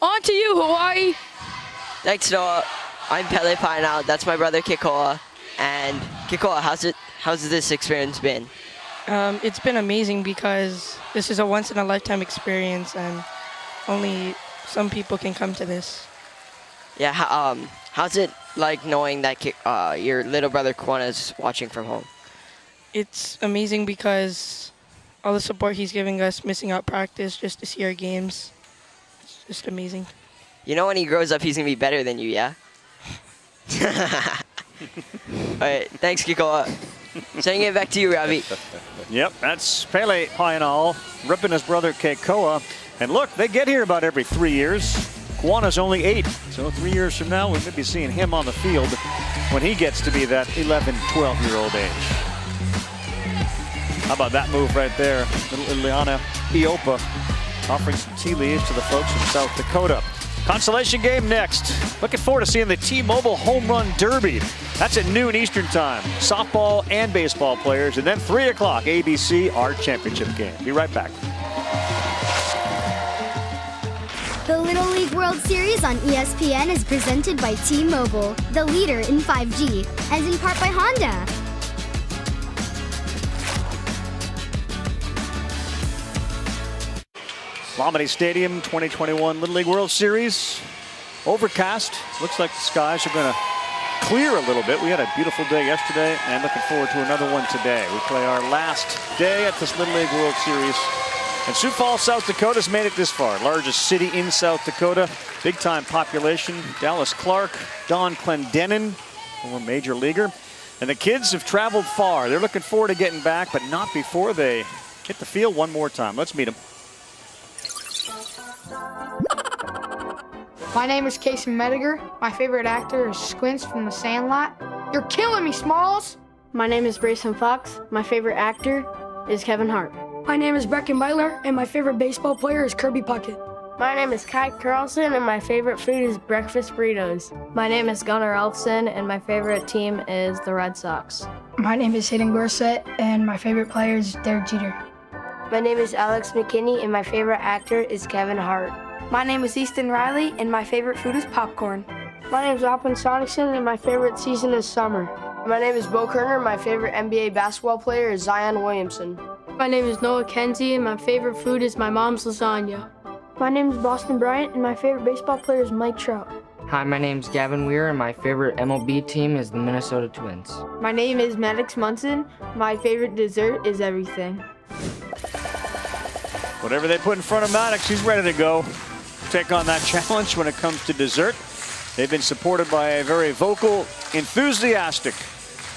On to you, Hawaii. Thanks, Noah. I'm Pele Painao. That's my brother, Kikoa. And Kikoa, how's this experience been? It's been amazing because this is a once-in-a-lifetime experience, and only some people can come to this. Yeah, how's it like knowing that your little brother Kwana is watching from home? It's amazing because all the support he's giving us, missing out practice just to see our games. It's just amazing. You know when he grows up, he's going to be better than you, yeah? All right, thanks, Kikoa. Sending it back to you, Ravi. Yep, that's Pele Painal ripping his brother Keikoa. And look, they get here about every 3 years. Kwana's only 8, so 3 years from now, we may be seeing him on the field when he gets to be that 11, 12-year-old age. How about that move right there? Little Ileana Iopa offering some tea leaves to the folks from South Dakota. Consolation game next. Looking forward to seeing the T-Mobile Home Run Derby. That's at noon Eastern time. Softball and baseball players. And then 3 o'clock, ABC, our championship game. Be right back. The Little League World Series on ESPN is presented by T-Mobile, the leader in 5G, and in part by Honda. Lamade Stadium 2021 Little League World Series. Overcast. Looks like the skies are going to clear a little bit. We had a beautiful day yesterday and looking forward to another one today. We play our last day at this Little League World Series. And Sioux Falls, South Dakota's made it this far. Largest city in South Dakota. Big time population. Dallas Clark, Don Clendenin, former major leaguer. And the kids have traveled far. They're looking forward to getting back, but not before they hit the field one more time. Let's meet them. My name is Casey Mediger. My favorite actor is Squints from The Sandlot. You're killing me, Smalls! My name is Brayson Fox. My favorite actor is Kevin Hart. My name is Brecken Beitler, and my favorite baseball player is Kirby Puckett. My name is Kai Carlson, and my favorite food is breakfast burritos. My name is Gunnar Elfson, and my favorite team is the Red Sox. My name is Hayden Gorsett, and my favorite player is Derek Jeter. My name is Alex McKinney, and my favorite actor is Kevin Hart. My name is Easton Riley, and my favorite food is popcorn. My name is Alpin Sonicson, and my favorite season is summer. My name is Bo Kerner, my favorite NBA basketball player is Zion Williamson. My name is Noah Kenzie, and my favorite food is my mom's lasagna. My name is Boston Bryant, and my favorite baseball player is Mike Trout. Hi, my name is Gavin Weir, and my favorite MLB team is the Minnesota Twins. My name is Maddox Munson. My favorite dessert is everything. Whatever they put in front of Maddox, he's ready to go. Take on that challenge when it comes to dessert. They've been supported by a very vocal, enthusiastic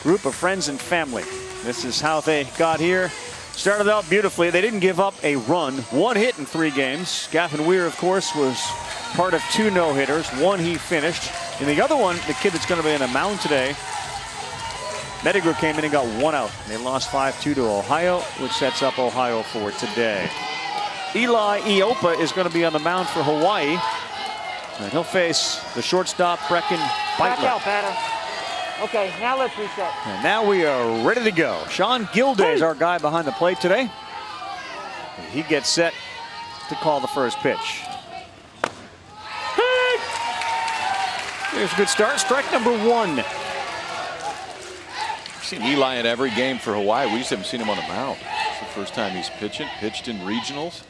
group of friends and family. This is how they got here. Started out beautifully. They didn't give up a run. 1 hit in 3 games. Gavin Weir, of course, was part of 2 no-hitters. 1 he finished. And the other one, the kid that's going to be on the mound today, Mediger came in and got 1 out. They lost 5-2 to Ohio, which sets up Ohio for today. Eli Iopa is going to be on the mound for Hawaii. And he'll face the shortstop, Brecken Beitler. Back out, Patter. Okay, now let's reset. And now we are ready to go. Sean Gilday is our guy behind the plate today. And he gets set to call the first pitch. Here's a good start. Strike number 1. I've seen Eli in every game for Hawaii. We just haven't seen him on the mound. It's the first time he's pitched in regionals.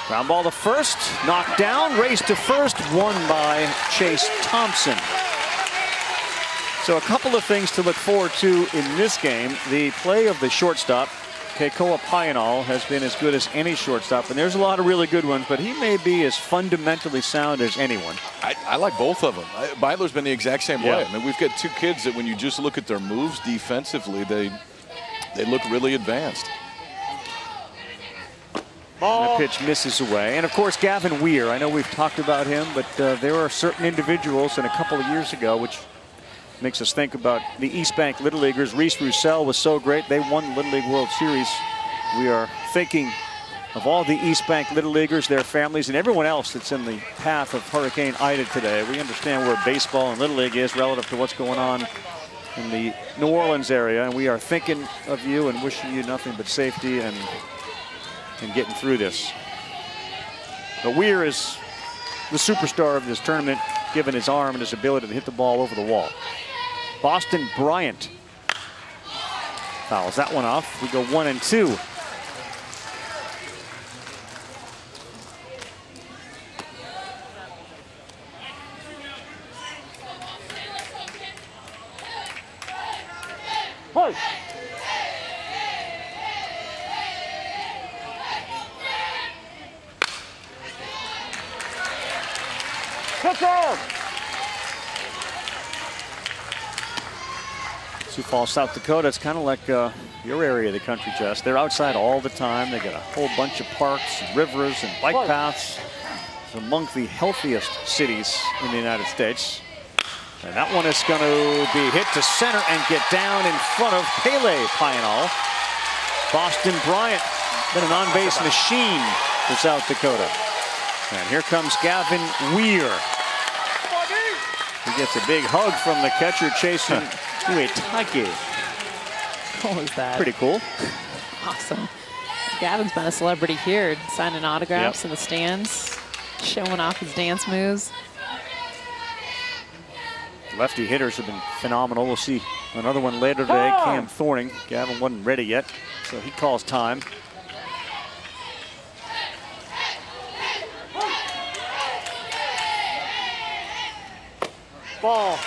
Ground ball to first, knocked down, race to first, won by Chase Thompson. So a couple of things to look forward to in this game. The play of the shortstop, Keikoa Painal, has been as good as any shortstop, and there's a lot of really good ones, but he may be as fundamentally sound as anyone. I like both of them. Beitler's been the exact same way. Yeah. I mean, we've got 2 kids that when you just look at their moves defensively, they look really advanced. The pitch misses away. And of course, Gavin Weir. I know we've talked about him, but there are certain individuals, and a couple of years ago, which makes us think about the East Bank Little Leaguers. Reese Roussel was so great. They won the Little League World Series. We are thinking of all the East Bank Little Leaguers, their families, and everyone else that's in the path of Hurricane Ida today. We understand where baseball and Little League is relative to what's going on in the New Orleans area, and we are thinking of you and wishing you nothing but safety and getting through this. But Weir is the superstar of this tournament, given his arm and his ability to hit the ball over the wall. Boston Bryant fouls that one off. We go 1 and 2. Hey. Pitcher! Sioux Falls, South Dakota, it's kind of like your area of the country, Jess. They're outside all the time. They got a whole bunch of parks, and rivers, and bike paths. It's among the healthiest cities in the United States. And that one is going to be hit to center and get down in front of Pele Pionol. Boston Bryant, been an on-base machine for South Dakota. And here comes Gavin Weir. He gets a big hug from the catcher chasing Uitake. What was that? Pretty cool. Awesome. Gavin's been a celebrity here, signing autographs in the stands, showing off his dance moves. Lefty hitters have been phenomenal. We'll see another one later today. Cam Thorning. Gavin wasn't ready yet, so he calls time. Ball.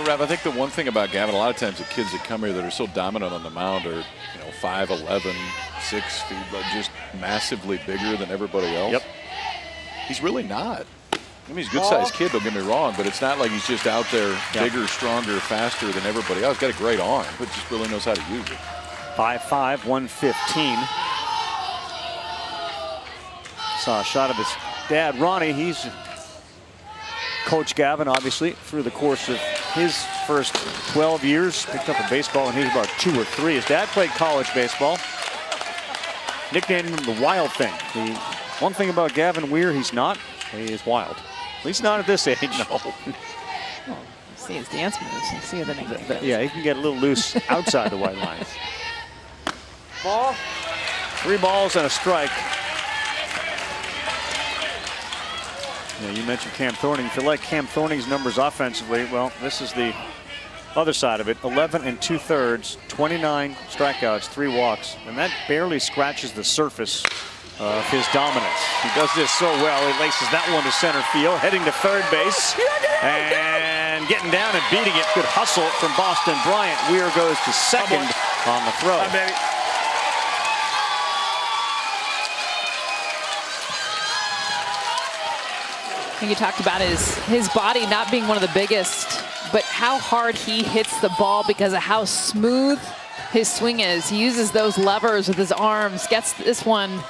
Rev, I think the one thing about Gavin, a lot of times the kids that come here that are so dominant on the mound are, 5'11", 6 feet, but just massively bigger than everybody else. Yep. He's really not. I mean, he's a good-sized kid, don't get me wrong, but it's not like he's just out there bigger, stronger, faster than everybody else. Got a great arm, but just really knows how to use it. 5'5", 115. Saw a shot of his dad, Ronnie. He's coached Gavin, obviously, through the course of his first 12 years. Picked up a baseball when he was about 2 or 3. His dad played college baseball. Nicknamed him the Wild Thing. The one thing about Gavin Weir, he's not. He is wild. At least not at this age. No. Well, you see his dance moves. You see the nickname. Yeah, he can get a little loose outside the white lines. Ball. 3 balls and a strike. Yeah, you mentioned Cam Thorning. If you like Cam Thorning's numbers offensively, well, this is the other side of it. 11 2/3, 29 strikeouts, 3 walks, and that barely scratches the surface of his dominance. He does this so well. He laces that one to center field, heading to third base, and getting down and beating it. Good hustle from Boston Bryant. Weir goes to second on the throw. Hi, baby. You talked about his body not being one of the biggest, but how hard he hits the ball because of how smooth his swing is. He uses those levers with his arms, gets this one,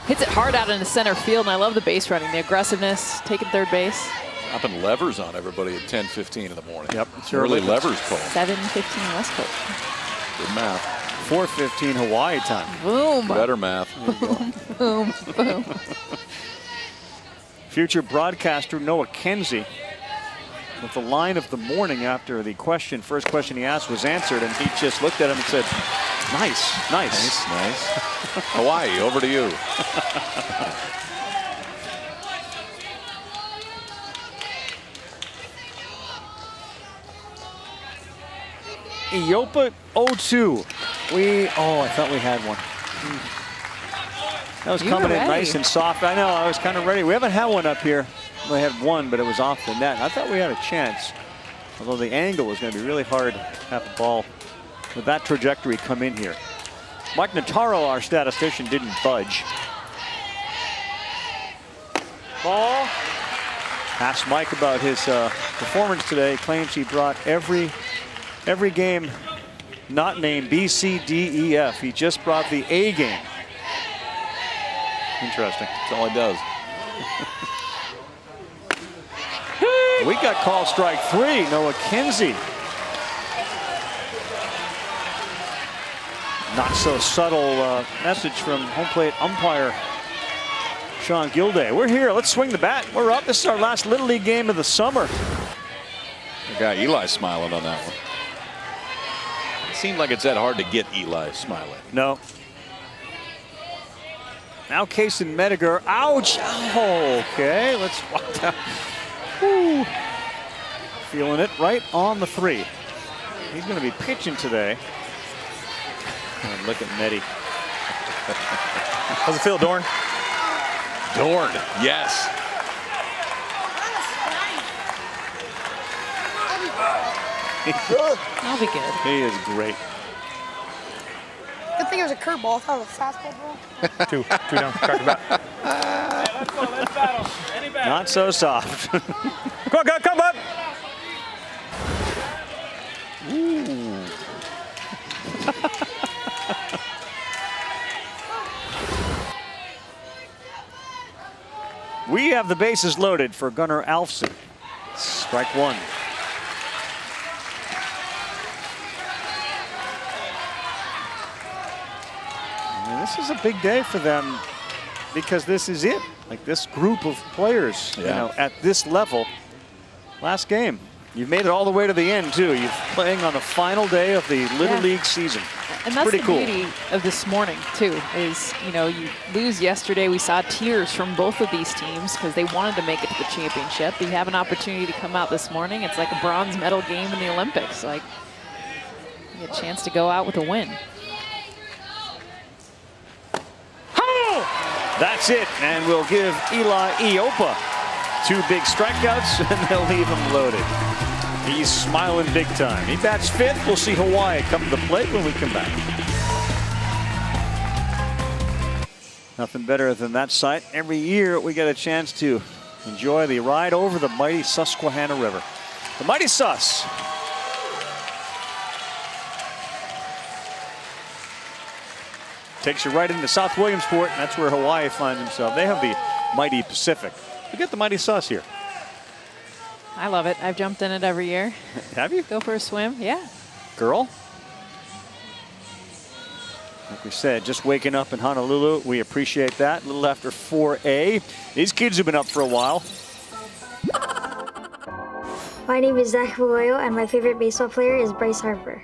hits it hard out into center field, and I love the base running, the aggressiveness, taking third base. Dropping levers on everybody at 10:15 in the morning. Yep. It's early levers call. 7:15 West Coast. Good math. 4:15 Hawaii time. Boom. Better math. Boom, boom. Future broadcaster Noah Kenzie with the line of the morning after the first question he asked was answered, and he just looked at him and said, nice. Hawaii, over to you. Iopa 0-2. I thought we had one. That was coming in nice and soft. I know, I was kind of ready. We haven't had one up here. We had one, but it was off the net. I thought we had a chance, although the angle was going to be really hard to have the ball with that trajectory come in here. Mike Notaro, our statistician, didn't budge. Ball. Asked Mike about his performance today. Claims he brought every game not named B, C, D, E, F. He just brought the A game. Interesting. That's all he does. We got called strike 3. Noah Kenzie. Not so subtle message from home plate umpire Sean Gilday. We're here. Let's swing the bat. We're up. This is our last Little League game of the summer. The guy Eli smiling on that one. It seemed like it's that hard to get Eli smiling. No. Now Kason Mediger. Ouch! Oh, okay, let's walk down. Woo. Feeling it right on the 3. He's going to be pitching today. And look at Medi. How's it feel, Dorn? Dorn, yes. I'll be good. He is great. Good thing it was a curveball. I thought it was a fastball, bro. Two down. Crack the bat. Let's battle. Any bat. Not so soft. Come on. Ooh. We have the bases loaded for Gunnar Alfsen. Strike 1. And this is a big day for them because this is it. Like this group of players, you know, at this level. Last game. You've made it all the way to the end, too. You're playing on the final day of the Little League season. And that's pretty the cool. beauty of this morning, too, is, you know, you lose yesterday. We saw tears from both of these teams because they wanted to make it to the championship. You have an opportunity to come out this morning. It's like a bronze medal game in the Olympics. Like, you get a chance to go out with a win. That's it, and we'll give Eli Iopa 2 big strikeouts, and they'll leave him loaded. He's smiling big time. He bats 5th. We'll see Hawaii come to the plate when we come back. Nothing better than that sight. Every year we get a chance to enjoy the ride over the mighty Susquehanna River. The mighty Sus. Takes you right into South Williamsport, and that's where Hawaii finds himself. They have the mighty Pacific. We get the mighty Sus here. I love it. I've jumped in it every year. Have you? Go for a swim, yeah. Girl? Like we said, just waking up in Honolulu. We appreciate that. A little after 4A. These kids have been up for a while. My name is Zach Bagoyo, and my favorite baseball player is Bryce Harper.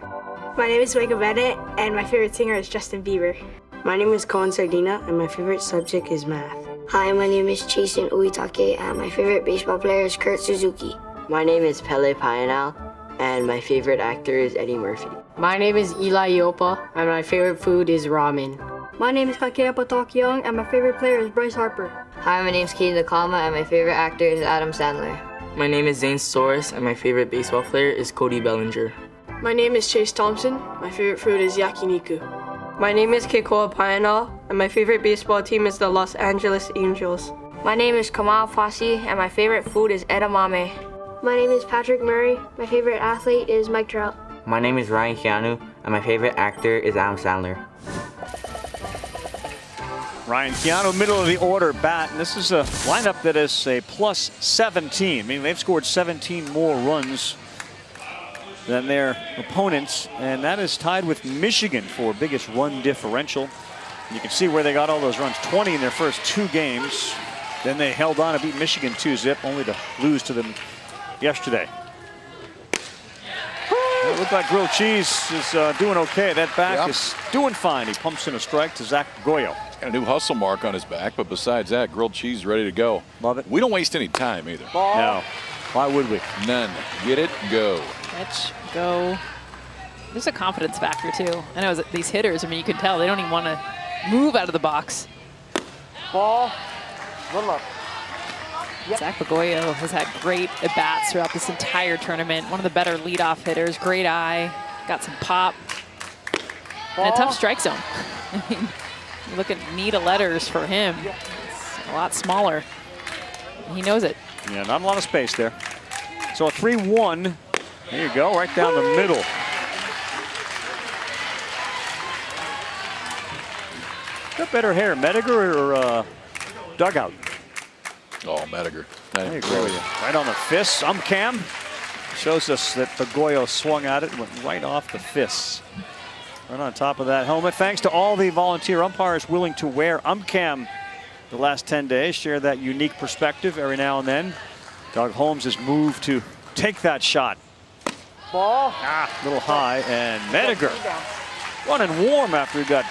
My name is Michael Bennett, and my favorite singer is Justin Bieber. My name is Colin Sardina, and my favorite subject is math. Hi, my name is Chasen Uitake, and my favorite baseball player is Kurt Suzuki. My name is Pele Payanal, and my favorite actor is Eddie Murphy. My name is Eli Iopa, and my favorite food is ramen. My name is Kakea Patok-Young, and my favorite player is Bryce Harper. Hi, my name is Kaden Nakama, and my favorite actor is Adam Sandler. My name is Zane Soros, and my favorite baseball player is Cody Bellinger. My name is Chase Thompson. My favorite food is yakiniku. My name is Keikoa Payanal, and my favorite baseball team is the Los Angeles Angels. My name is Kamal Fassi, and my favorite food is edamame. My name is Patrick Murray. My favorite athlete is Mike Trout. My name is Ryan Keanu, and my favorite actor is Adam Sandler. Ryan Keanu, middle of the order bat. And this is a lineup that is a plus 17. I mean, they've scored 17 more runs than their opponents, and that is tied with Michigan for biggest run differential. You can see where they got all those runs, 20 in their first 2 games. Then they held on to beat Michigan 2-0, only to lose to them yesterday. It looked like Grilled Cheese is doing okay. That back is doing fine. He pumps in a strike to Zach Goyo. Got a new hustle mark on his back, but besides that, Grilled Cheese is ready to go. Love it. We don't waste any time either. Ball. No. Why would we? None. Get it, go. Catch, go. There's a confidence factor, too. I know these hitters, I mean, you can tell they don't even want to move out of the box. Ball. Good luck. Yep. Zach Bagoyo has had great at-bats throughout this entire tournament. One of the better leadoff hitters. Great eye. Got some pop. Ball. And a tough strike zone. I mean, you look at Nita letters for him. It's a lot smaller. He knows it. Yeah, not a lot of space there. So a 3-1. There you go, right down the middle. Got better hair, Mediger or Dugout? Oh, Mediger. I agree with you. Right on the fists. Cam shows us that Bagoyo swung at it and went right off the fists. Right on top of that helmet. Thanks to all the volunteer umpires willing to wear Cam the last 10 days. Share that unique perspective every now and then. Doug Holmes has moved to take that shot. Ball. A little high, and Mediger running warm after he got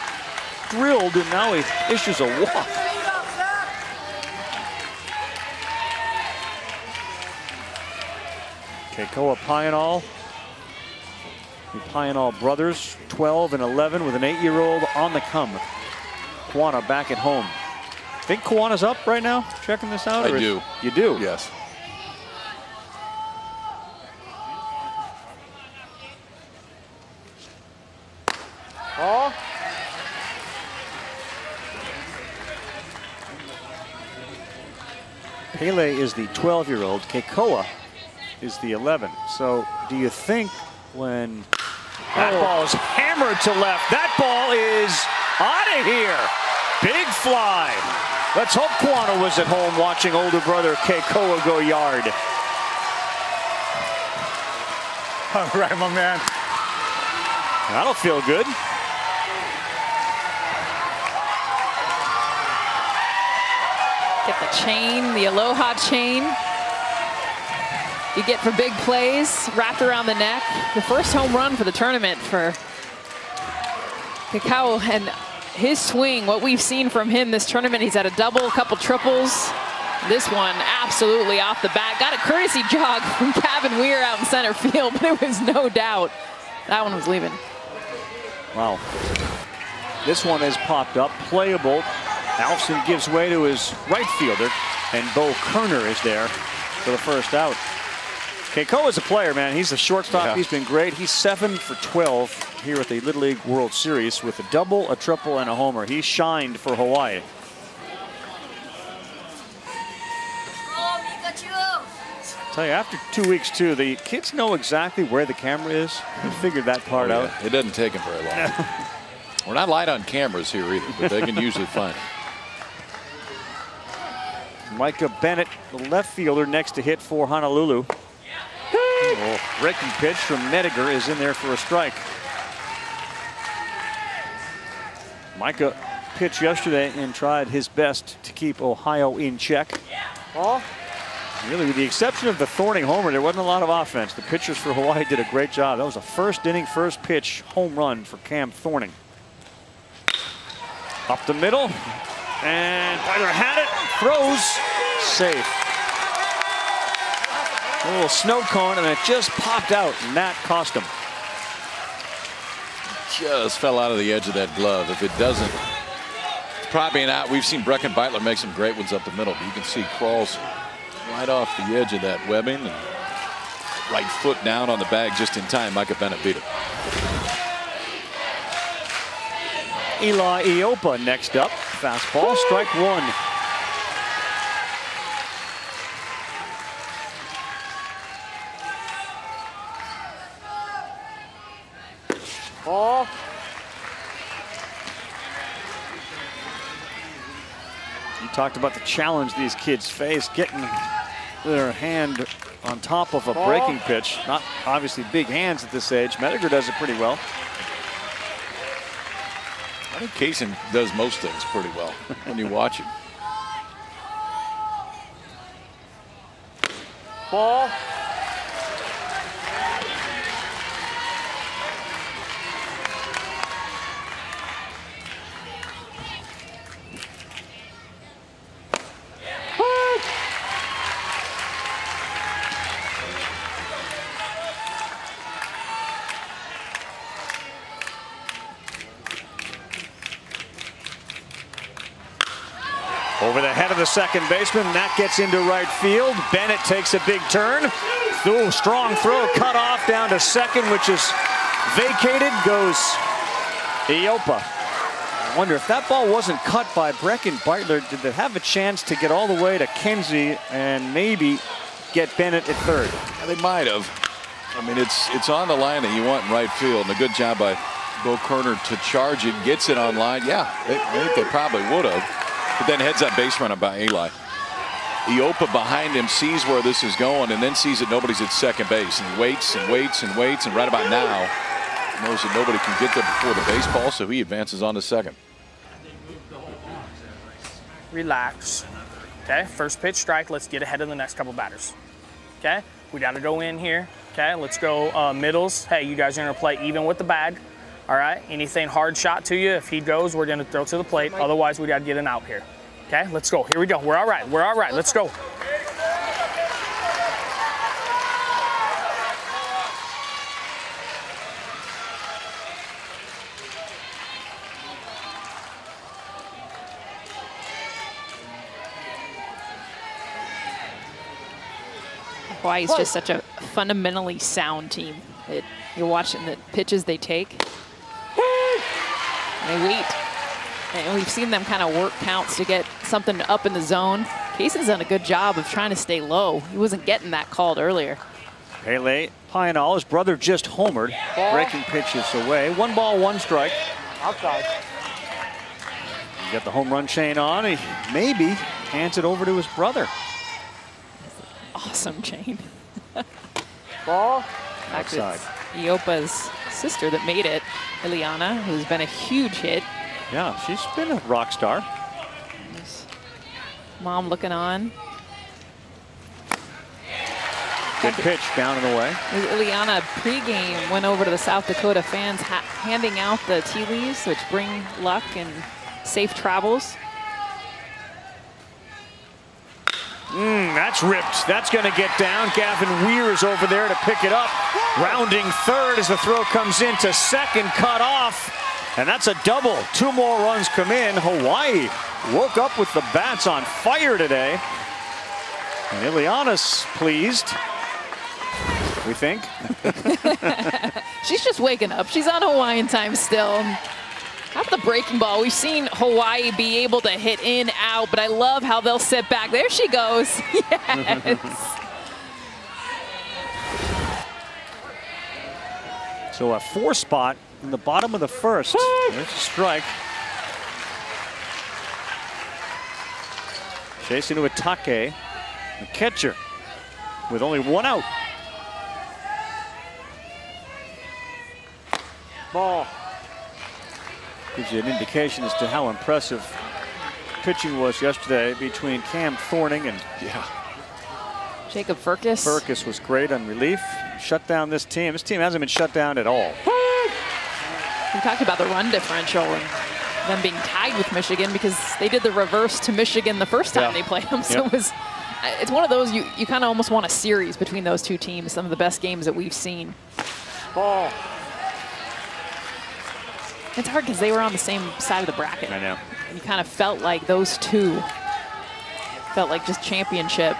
drilled, and now he issues a walk. Keikoa Pionol. The Pionol brothers, 12 and 11, with an 8-year-old on the come. Kuana back at home. Think Kuana's up right now? Checking this out? I do. You do? Yes. Ball. Pele is the 12-year-old. Keikoa is the 11. So do you think when that ball is hammered to left, that ball is out of here? Big fly. Let's hope Kuana was at home watching older brother Keikoa go yard. All right, my man. That'll feel good. Get the chain, the Aloha chain. You get for big plays, wrapped around the neck. The first home run for the tournament for Keikoa, and his swing, what we've seen from him this tournament, he's had a double, a couple triples. This one absolutely off the bat. Got a courtesy jog from Gavin Weir out in center field, but it was no doubt that one was leaving. Wow. This one has popped up, playable. Alfson gives way to his right fielder, and Bo Kerner is there for the first out. Keikoa is a player, man. He's a shortstop. Yeah. He's been great. He's 7 for 12 here at the Little League World Series with a double, a triple, and a homer. He shined for Hawaii. I tell you, after 2 weeks, too, the kids know exactly where the camera is. They figured that part out. It doesn't take them very long. We're not light on cameras here either, but they can usually find it. Micah Bennett, the left fielder, next to hit for Honolulu. Oh, breaking pitch from Mediger is in there for a strike. Micah pitched yesterday and tried his best to keep Ohio in check. Ball. Really, with the exception of the Thorning homer, there wasn't a lot of offense. The pitchers for Hawaii did a great job. That was a first inning, first pitch home run for Cam Thorning. Up the middle, and Byler had it, throws, safe. A little snow cone, and it just popped out, and that cost him. Just fell out of the edge of that glove. If it doesn't, it's probably not. We've seen Brecken Beitler make some great ones up the middle, but you can see crawls right off the edge of that webbing, and right foot down on the bag just in time. Micah Bennett beat it. Eli Iopa next up. Fastball, strike one. Ball. You talked about the challenge these kids face, getting their hand on top of a breaking pitch. Not obviously big hands at this age. Mediger does it pretty well. I think Kaysen does most things pretty well when you watch him. Ball. Over the head of the second baseman, that gets into right field. Bennett takes a big turn. Ooh, strong throw, cut off down to second, which is vacated. Goes Iopa. I wonder if that ball wasn't cut by Brecken Beitler, did they have a chance to get all the way to Kenzie and maybe get Bennett at third? Yeah, they might have. I mean, it's on the line that you want in right field, and a good job by Bo Kerner to charge it, gets it on line. Yeah, I think they probably would have. But then heads up base runner by Eli. Iopa behind him sees where this is going and then sees that nobody's at second base and waits and waits and waits, and right about now knows that nobody can get there before the baseball, so he advances on to second. Relax. Okay, first pitch strike. Let's get ahead of the next couple batters. Okay, we got to go in here. Okay, let's go middles. Hey, you guys are going to play even with the bag. All right, anything hard shot to you, if he goes, we're gonna throw to the plate. Otherwise, we gotta get an out here. Okay, let's go. Here we go. We're all right. We're all right. Let's go. Hawaii's just such a fundamentally sound team. You're watching the pitches they take. They wait. And we've seen them kind of work counts to get something up in the zone. Cason's done a good job of trying to stay low. He wasn't getting that called earlier. Pele Pionol, his brother just homered. Breaking pitches away. 1 ball, 1 strike. Outside. Got the home run chain on. He maybe hands it over to his brother. Awesome chain. Ball. Outside. Iopa's sister that made it, Ileana, who's been a huge hit. Yeah, she's been a rock star. Mom looking on. Good pitch down and away. Ileana pregame went over to the South Dakota fans handing out the tea leaves, which bring luck and safe travels. That's ripped. That's going to get down. Gavin Weir's over there to pick it up. Rounding third as the throw comes into second, cut off. And that's a double. 2 more runs come in. Hawaii woke up with the bats on fire today. And Ileana's pleased, we think. She's just waking up. She's on Hawaiian time still. How about the breaking ball? We've seen Hawaii be able to hit in, out, but I love how they'll sit back. There she goes. Yes. So a 4 spot in the bottom of the first. There's a strike. Chasing to Atake, the catcher, with only 1 out. Ball. Gives you an indication as to how impressive pitching was yesterday between Cam Thorning and Jacob Furcus. Furcus was great on relief. Shut down this team. This team hasn't been shut down at all. We talked about the run differential and them being tied with Michigan because they did the reverse to Michigan the first time they played them. So it's one of those you kind of almost want a series between those two teams. Some of the best games that we've seen. Ball. It's hard because they were on the same side of the bracket. I know. And you kind of felt like those two felt like just championship.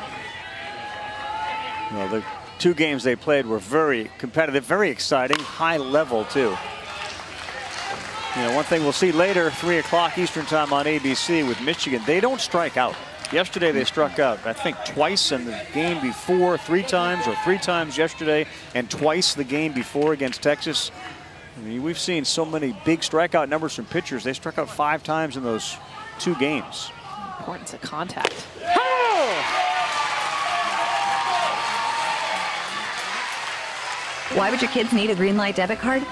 Well, the 2 games they played were very competitive, very exciting, high level too. You know, one thing we'll see later, 3 o'clock Eastern time on ABC with Michigan, they don't strike out. Yesterday they struck out, I think, twice in the game before, 3 times, or 3 times yesterday, and twice the game before against Texas. I mean, we've seen so many big strikeout numbers from pitchers. They struck out 5 times in those 2 games. Importance of contact. Why would your kids need a Greenlight debit card?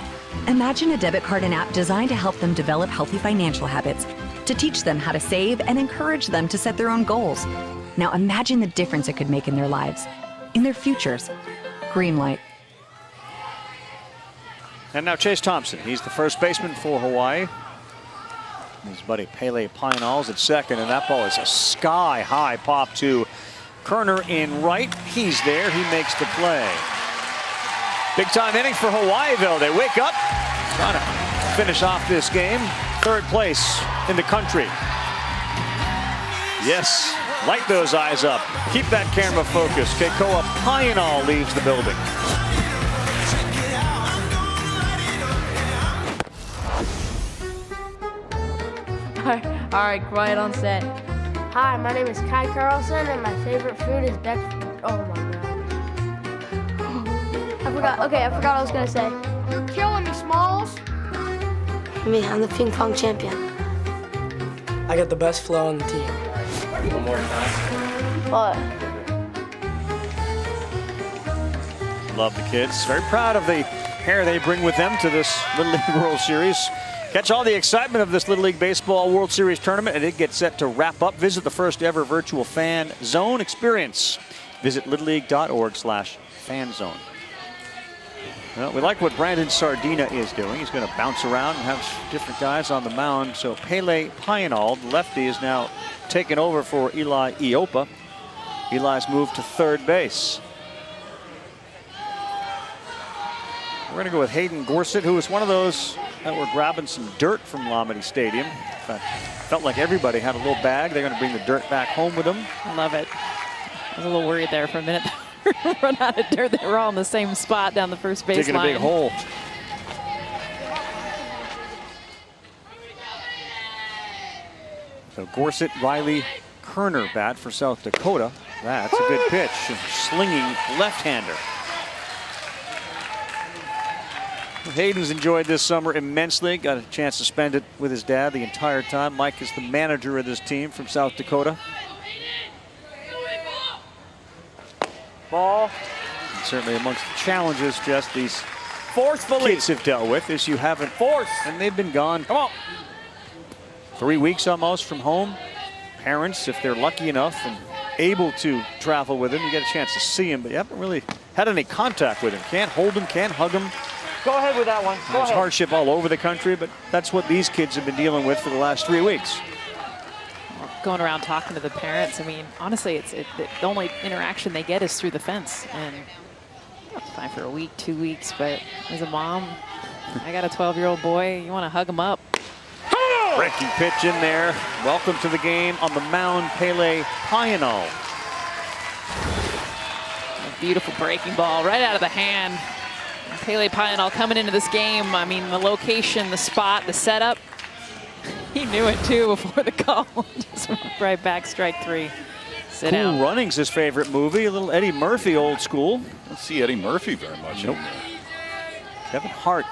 Imagine a debit card and app designed to help them develop healthy financial habits, to teach them how to save and encourage them to set their own goals. Now imagine the difference it could make in their lives, in their futures. Greenlight. And now Chase Thompson. He's the first baseman for Hawaii. His buddy Pele Pionol's at second, and that ball is a sky-high pop to Kerner in right. He's there. He makes the play. Big-time inning for Hawaii, though. They wake up, trying to finish off this game. 3rd place in the country. Yes, light those eyes up. Keep that camera focused. Keikoa Pionol leaves the building. All right, quiet on set. Hi, my name is Kai Carlson, and my favorite food is oh my god. I forgot what I was gonna say. You're killing me, Smalls. I'm the ping pong champion. I got the best flow on the team. One more time. What? Love the kids. Very proud of the pair they bring with them to this Little League World Series. Catch all the excitement of this Little League Baseball World Series tournament, and it gets set to wrap up. Visit the first ever virtual fan zone experience. Visit littleleague.org/fanzone. Well, we like what Brandon Sardina is doing. He's going to bounce around and have different guys on the mound. So Pele Payanal, the lefty, is now taken over for Eli Iopa. Eli's moved to third base. We're going to go with Hayden Gorsett, who was one of those that were grabbing some dirt from Lamity Stadium. In fact, felt like everybody had a little bag. They're going to bring the dirt back home with them. I love it. I was a little worried there for a minute. Run out of dirt. They were all in the same spot down the first base Digging line. a big hole. So Gorsett, Riley, Kerner bat for South Dakota. That's a good pitch. Slinging left-hander. Hayden's enjoyed this summer immensely. Got a chance to spend it with his dad the entire time. Mike is the manager of this team from South Dakota. Ball. And certainly amongst the challenges just these forcefully kids have dealt with is you haven't forced. And they've been gone. Come on. 3 weeks almost from home. Parents, if they're lucky enough and able to travel with him, you get a chance to see him, but you haven't really had any contact with him. Can't hold him, can't hug him. Go ahead with that one. There's hardship all over the country, but that's what these kids have been dealing with for the last 3 weeks. Going around talking to the parents, I mean, honestly, the only interaction they get is through the fence. And that's fine for a week, 2 weeks, but as a mom, I got a 12-year-old boy, you want to hug him up. Breaking pitch in there. Welcome to the game on the mound, Pele Payanal. A beautiful breaking ball right out of the hand. Pele Payanal coming into this game, I mean, the location, the spot, the setup. He knew it too before the call. Just went right back, strike three. Sit down. Cool Runnings, his favorite movie. A little Eddie Murphy, old school. Don't see Eddie Murphy very much. Nope. Kevin Hart.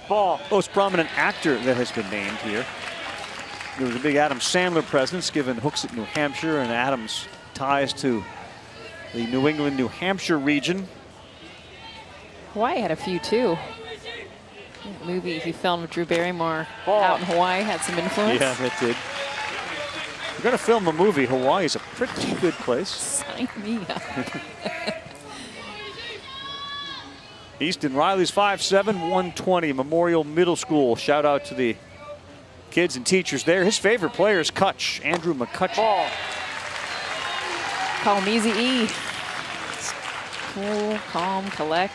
Ball. Most prominent actor that has been named here. There was a big Adam Sandler presence given Hooks at New Hampshire and Adam's ties to the New England, New Hampshire region. Hawaii had a few too. That movie he filmed with Drew Barrymore out in Hawaii had some influence. Yeah, it did. If you're going to film a movie, Hawaii is a pretty good place. Sign me up. Easton Riley's 5'7", 120, Memorial Middle School. Shout out to the kids and teachers there. His favorite player is Kutch, Andrew McCutcheon. Call him Easy E. Cool, calm, collect.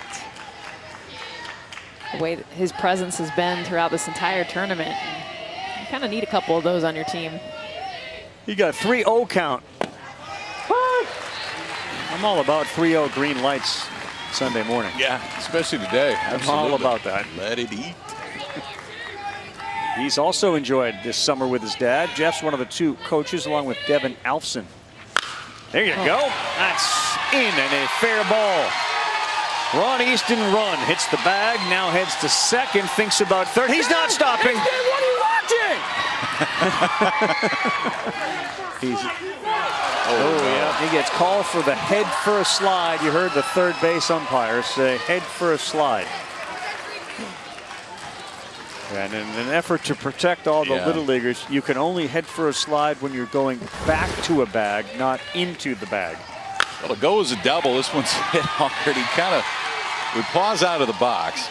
The way that his presence has been throughout this entire tournament. You kind of need a couple of those on your team. You got 3-0 count. I'm all about 3-0 green lights Sunday morning. Yeah, especially today. I'm all about that. Let it eat. He's also enjoyed this summer with his dad. Jeff's one of the two coaches along with Devin Alfson. There you go. That's in and a fair ball. Ron Easton hits the bag, now heads to second, thinks about third. He's not stopping. What are you watching? Yeah, he gets called for the head first slide. You heard the third base umpire say head first slide. And in an effort to protect all the little leaguers, you can only head first slide when you're going back to a bag, not into the bag. Well, it goes a double. This one's hit hard. He kind of would pause out of the box.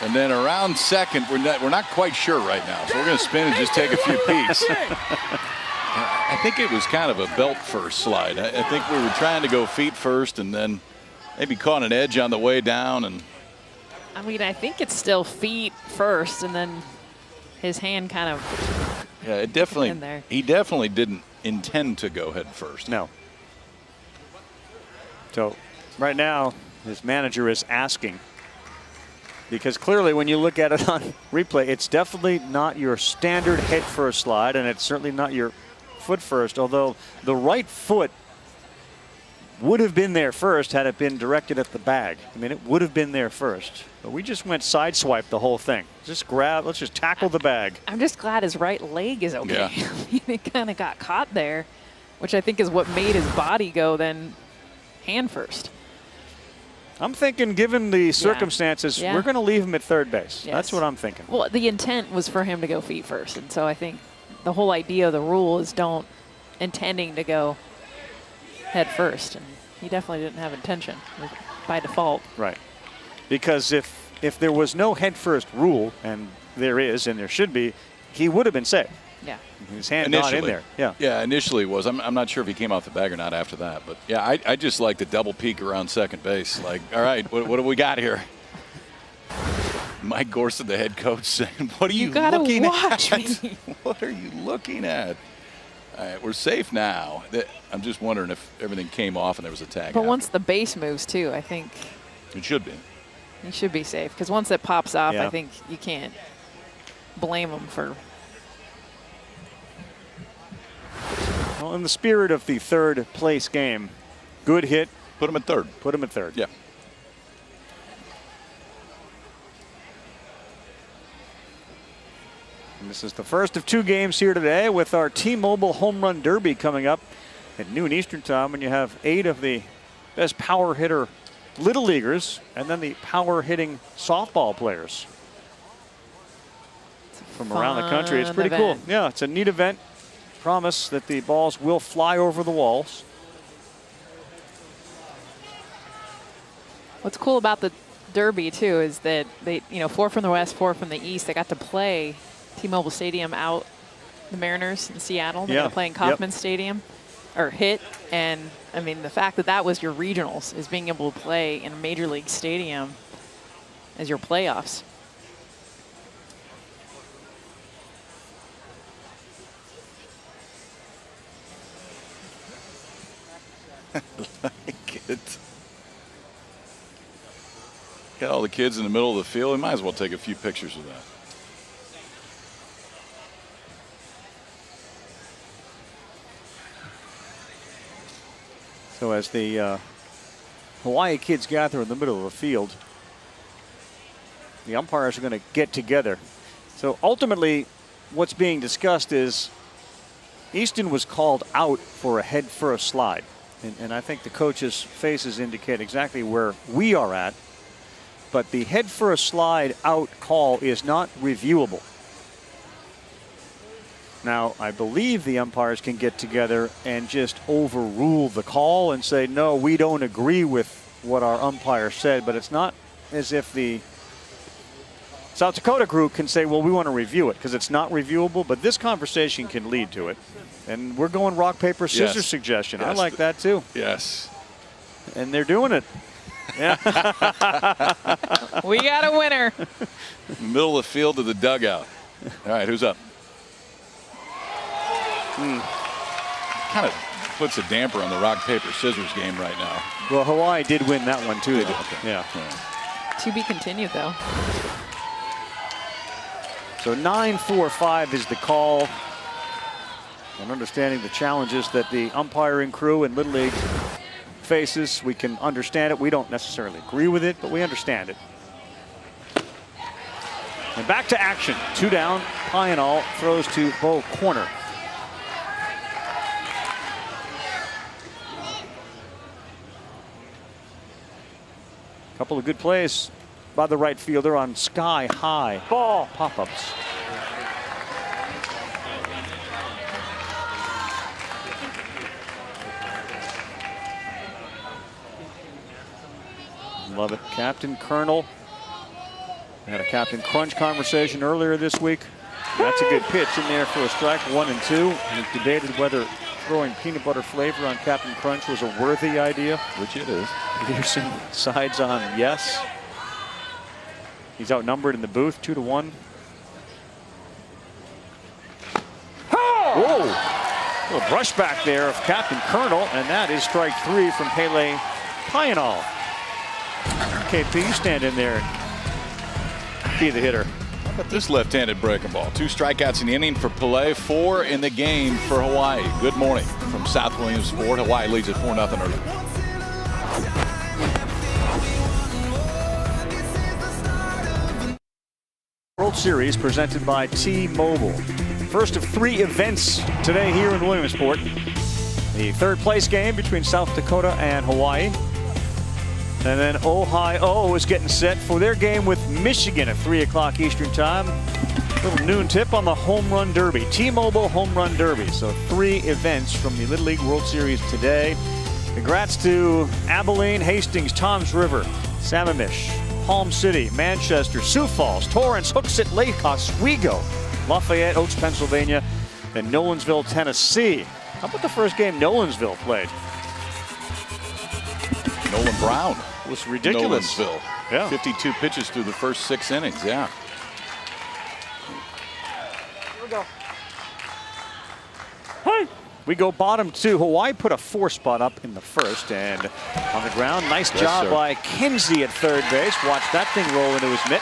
And then around second, we're not quite sure right now. So we're going to spin and just take a few peeks. I think it was kind of a belt first slide. I think we were trying to go feet first and then maybe caught an edge on the way down. And I mean, I think it's still feet first and then his hand kind of. Yeah, it definitely, in there. He definitely didn't intend to go head first. No. So right now, his manager is asking, because clearly when you look at it on replay, it's definitely not your standard head first slide, and it's certainly not your foot first, although the right foot would have been there first had it been directed at the bag. I mean, it would have been there first. But we just went sideswipe the whole thing. Just grab, let's just tackle the bag. I'm just glad his right leg is okay. Yeah. He kind of got caught there, which I think is what made his body go then hand first. I'm thinking, given the circumstances, we're going to leave him at third base. Yes. That's what I'm thinking. Well, the intent was for him to go feet first, and so I think the whole idea of the rule is don't intending to go head first, and he definitely didn't have intention. by default. Right. Because if there was no head first rule, and there is, and there should be, he would have been safe. Yeah. His hand not in there. Yeah. Yeah, initially it was. I'm not sure if he came off the bag or not after that. But, yeah, I just like the double peek around second base. Like, all right, what do we got here? Mike Gorson, the head coach, saying, what are you looking at? Me. What are you looking at? All right, we're safe now. I'm just wondering if everything came off and there was a tag. But once the base moves, too, I think it should be. You should be safe. Because once it pops off, I think you can't blame him for. Well, in the spirit of the third place game, good hit. Put him at third. Put him at third. Yeah. And this is the first of 2 games here today with our T-Mobile Home Run Derby coming up at noon Eastern time, when you have 8 of the best power hitter little leaguers and then the power hitting softball players from around the country. It's pretty cool. Yeah, it's a neat event. Promise that the balls will fly over the walls. What's cool about the Derby too is that they, 4 from the west, 4 from the east. They got to play T-Mobile Stadium out, the Mariners in Seattle. They're going to play in Kauffman Stadium, or hit. And I mean, the fact that that was your regionals is being able to play in a major league stadium as your playoffs. Like it. Got all the kids in the middle of the field. We might as well take a few pictures of that. So as the Hawaii kids gather in the middle of the field, the umpires are going to get together. So ultimately, what's being discussed is Easton was called out for a head-first slide. And I think the coaches' faces indicate exactly where we are at. But the head-first slide out call is not reviewable. Now, I believe the umpires can get together and just overrule the call and say, no, we don't agree with what our umpire said. But it's not as if the South Dakota group can say, well, we want to review it, because it's not reviewable. But this conversation can lead to it. And we're going rock, paper, scissors suggestion. Yes. I like that, too. Yes. And they're doing it. Yeah. We got a winner. Middle of the field to the dugout. All right, who's up? Kind of puts a damper on the rock, paper, scissors game right now. Well, Hawaii did win that one, too. Okay. Yeah. To be continued, though. So 9-4-5 is the call. And understanding the challenges that the umpiring crew in Little League faces, we can understand it. We don't necessarily agree with it, but we understand it. And back to action. 2 down. Pionall throws to Bo Corner. Couple of good plays by the right fielder on sky-high ball pop-ups. Love it. Captain Colonel. We had a Captain Crunch conversation earlier this week. That's a good pitch in there for a strike, 1-2. And it's debated whether throwing peanut butter flavor on Captain Crunch was a worthy idea. Which it is. Peterson sides on yes. He's outnumbered in the booth, 2-1. Whoa! A little brush back there of Captain Colonel, and that is strike 3 from Pele Pionall. KP, you stand in there and be the hitter. How about this left-handed breaking ball? 2 strikeouts in the inning for Pele, 4 in the game for Hawaii. Good morning from South Williamsport. Hawaii leads at 4-0 early. World Series presented by T-Mobile. First of 3 events today here in Williamsport. The third place game between South Dakota and Hawaii. And then Ohio is getting set for their game with Michigan at 3 o'clock Eastern time. Little noon tip on the Home Run Derby. T-Mobile Home Run Derby. So 3 events from the Little League World Series today. Congrats to Abilene, Hastings, Toms River, Sammamish, Palm City, Manchester, Sioux Falls, Torrance, Hooksett, Lake Oswego, Lafayette, Oaks, Pennsylvania, and Nolensville, Tennessee. How about the first game Nolensville played? Nolan Brown. It was ridiculous. Nolensville. Yeah. 52 pitches through the first 6 innings. Yeah. Here we go. Hey. We go bottom 2. Hawaii put a 4 spot up in the first, and on the ground, nice job by Kinsey at third base. Watch that thing roll into his mitt.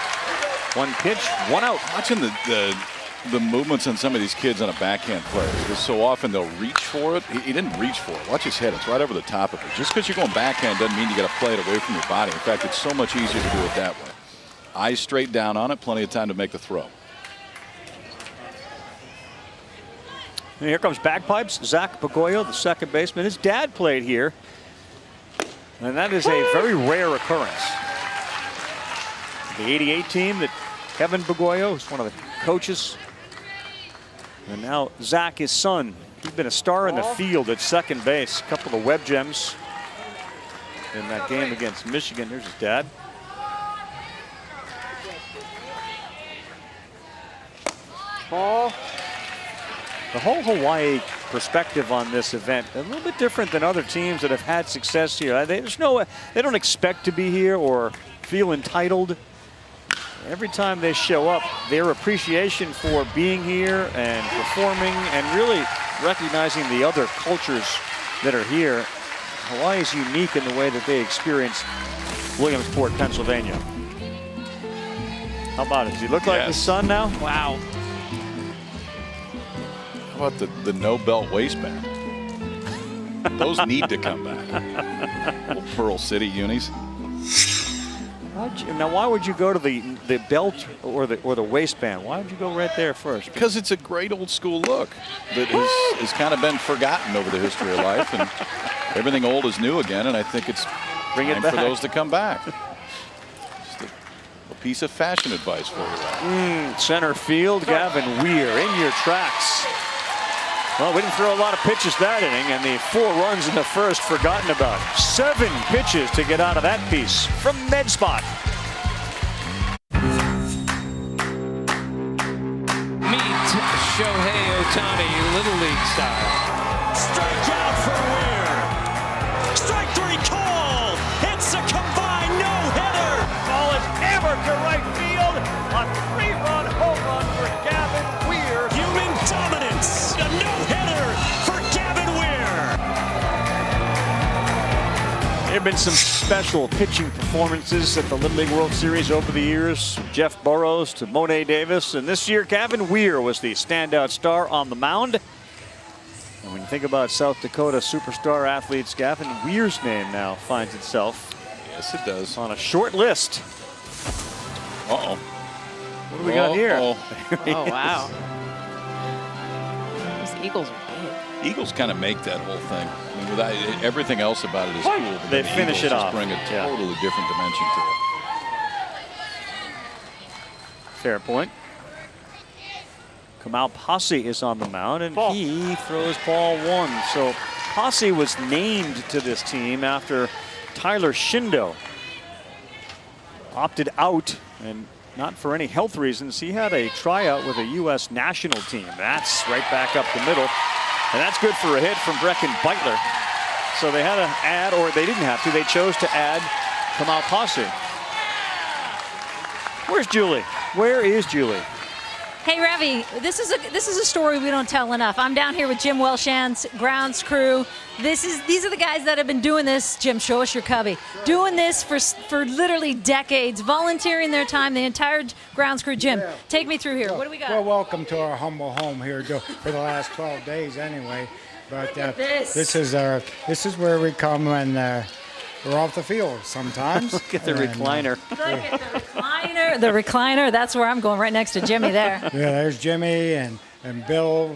1 pitch, 1 out. Watching the movements on some of these kids on a backhand play, because so often they'll reach for it. He didn't reach for it. Watch his head. It's right over the top of it. Just because you're going backhand doesn't mean you got to play it away from your body. In fact, it's so much easier to do it that way. Eyes straight down on it. Plenty of time to make the throw. And here comes bagpipes. Zach Pagoyo, the second baseman. His dad played here, and that is a very rare occurrence. The '88 team that Kevin Pagoyo, who's one of the coaches, and now Zach, his son. He's been a star in the field at second base. A couple of web gems in that game against Michigan. Here's his dad. Ball. The whole Hawaii perspective on this event, a little bit different than other teams that have had success here. They don't expect to be here or feel entitled. Every time they show up, their appreciation for being here and performing and really recognizing the other cultures that are here. Hawaii is unique in the way that they experience Williamsport, Pennsylvania. How about it? Does he look like the son now? Wow. How about the no belt waistband? Those need to come back. Little Pearl City unis. Now, why would you go to the belt or the waistband? Why would you go right there first? Because it's a great old school look that has kind of been forgotten over the history of life, and everything old is new again. And I think it's time for those to come back. Just a piece of fashion advice for you. Center field, Gavin Weir in your tracks. Well, we didn't throw a lot of pitches that inning, and the 4 runs in the first forgotten about. 7 pitches to get out of that piece from MedSpot. Meet Shohei Ohtani, Little League style. Strikeout for Weir. Strike 3 call. It's a combined no-hitter. Ball is hammered to right field. A 3-run home run for Gavin Weir. Human dominance. A no-hitter for Gavin Weir. There have been some special pitching performances at the Little League World Series over the years. Jeff Burrows to Monet Davis. And this year, Gavin Weir was the standout star on the mound. And when you think about South Dakota superstar athletes, Gavin Weir's name now finds itself. Yes, it does. On a short list. Uh-oh. What do we got here? Oh, wow. Those Eagles are big. Eagles kind of make that whole thing. I mean, without, everything else about it is cool. But They the finish Eagles it just off. bring a totally different dimension to it. Fair point. Kamal Posse is on the mound, and he throws ball 1. So Posse was named to this team after Tyler Shindo opted out, and not for any health reasons. He had a tryout with a U.S. national team. That's right back up the middle, and that's good for a hit from Brecken Beitler. So they had to add, or they didn't have to. They chose to add Kamal Posse. Where's Julie? Where is Julie? Hey, Ravi, this is a story we don't tell enough. I'm down here with Jim Welshand's grounds crew. These are the guys that have been doing this. Jim, show us your cubby. Doing this for literally decades, volunteering their time, the entire grounds crew. Jim, take me through here. What do we got? Well, welcome to our humble home here for the last 12 days anyway. But this is where we come when we're off the field sometimes. Look at the recliner. Look at the recliner. The recliner, that's where I'm going, right next to Jimmy there. Yeah, there's Jimmy and Bill.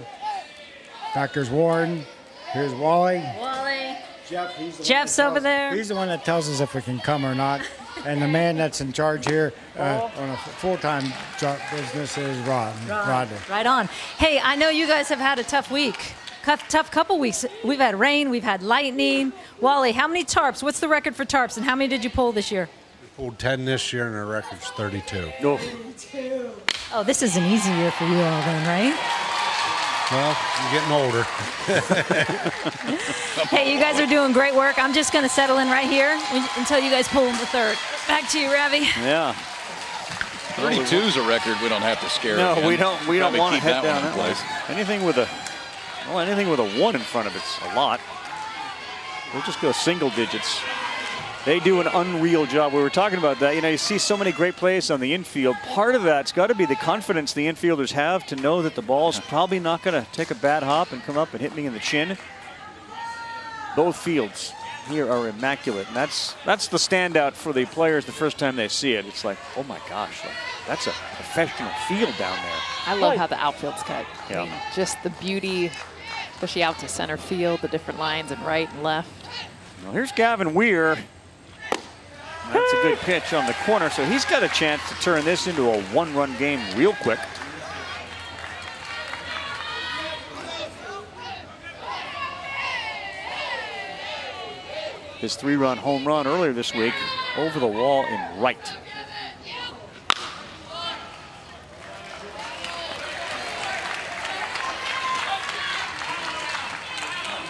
Back there's Warren. Here's Wally. Jeff's over there. He's the one that tells us if we can come or not. And the man that's in charge here on a full-time job business is Rodney. Right on. Hey, I know you guys have had a tough week tough couple weeks. We've had rain, we've had lightning. Wally, how many tarps? What's the record for tarps, and how many did you pull this year? We pulled 10 this year, and our record's 32. Oh, this is an easy year for you all then, right? Well, I'm getting older. Hey, you guys are doing great work. I'm just going to settle in right here until you guys pull in the third. Back to you, Ravi. Yeah. 32 is a record we don't have to scare. No, again. we don't want to head down that place. Anything with a 1 in front of it's a lot. We'll just go single digits. They do an unreal job. We were talking about that. You know, you see so many great plays on the infield. Part of that's got to be the confidence the infielders have to know that the ball's probably not going to take a bad hop and come up and hit me in the chin. Both fields here are immaculate, and that's the standout for the players the first time they see it. It's like, oh my gosh, like, that's a professional field down there. I love how the outfield's cut. Yeah. I mean, just the beauty, especially out to center field, the different lines and right and left. Well, here's Gavin Weir. That's a good pitch on the corner, so he's got a chance to turn this into a one-run game real quick. His 3-run home run earlier this week over the wall in right.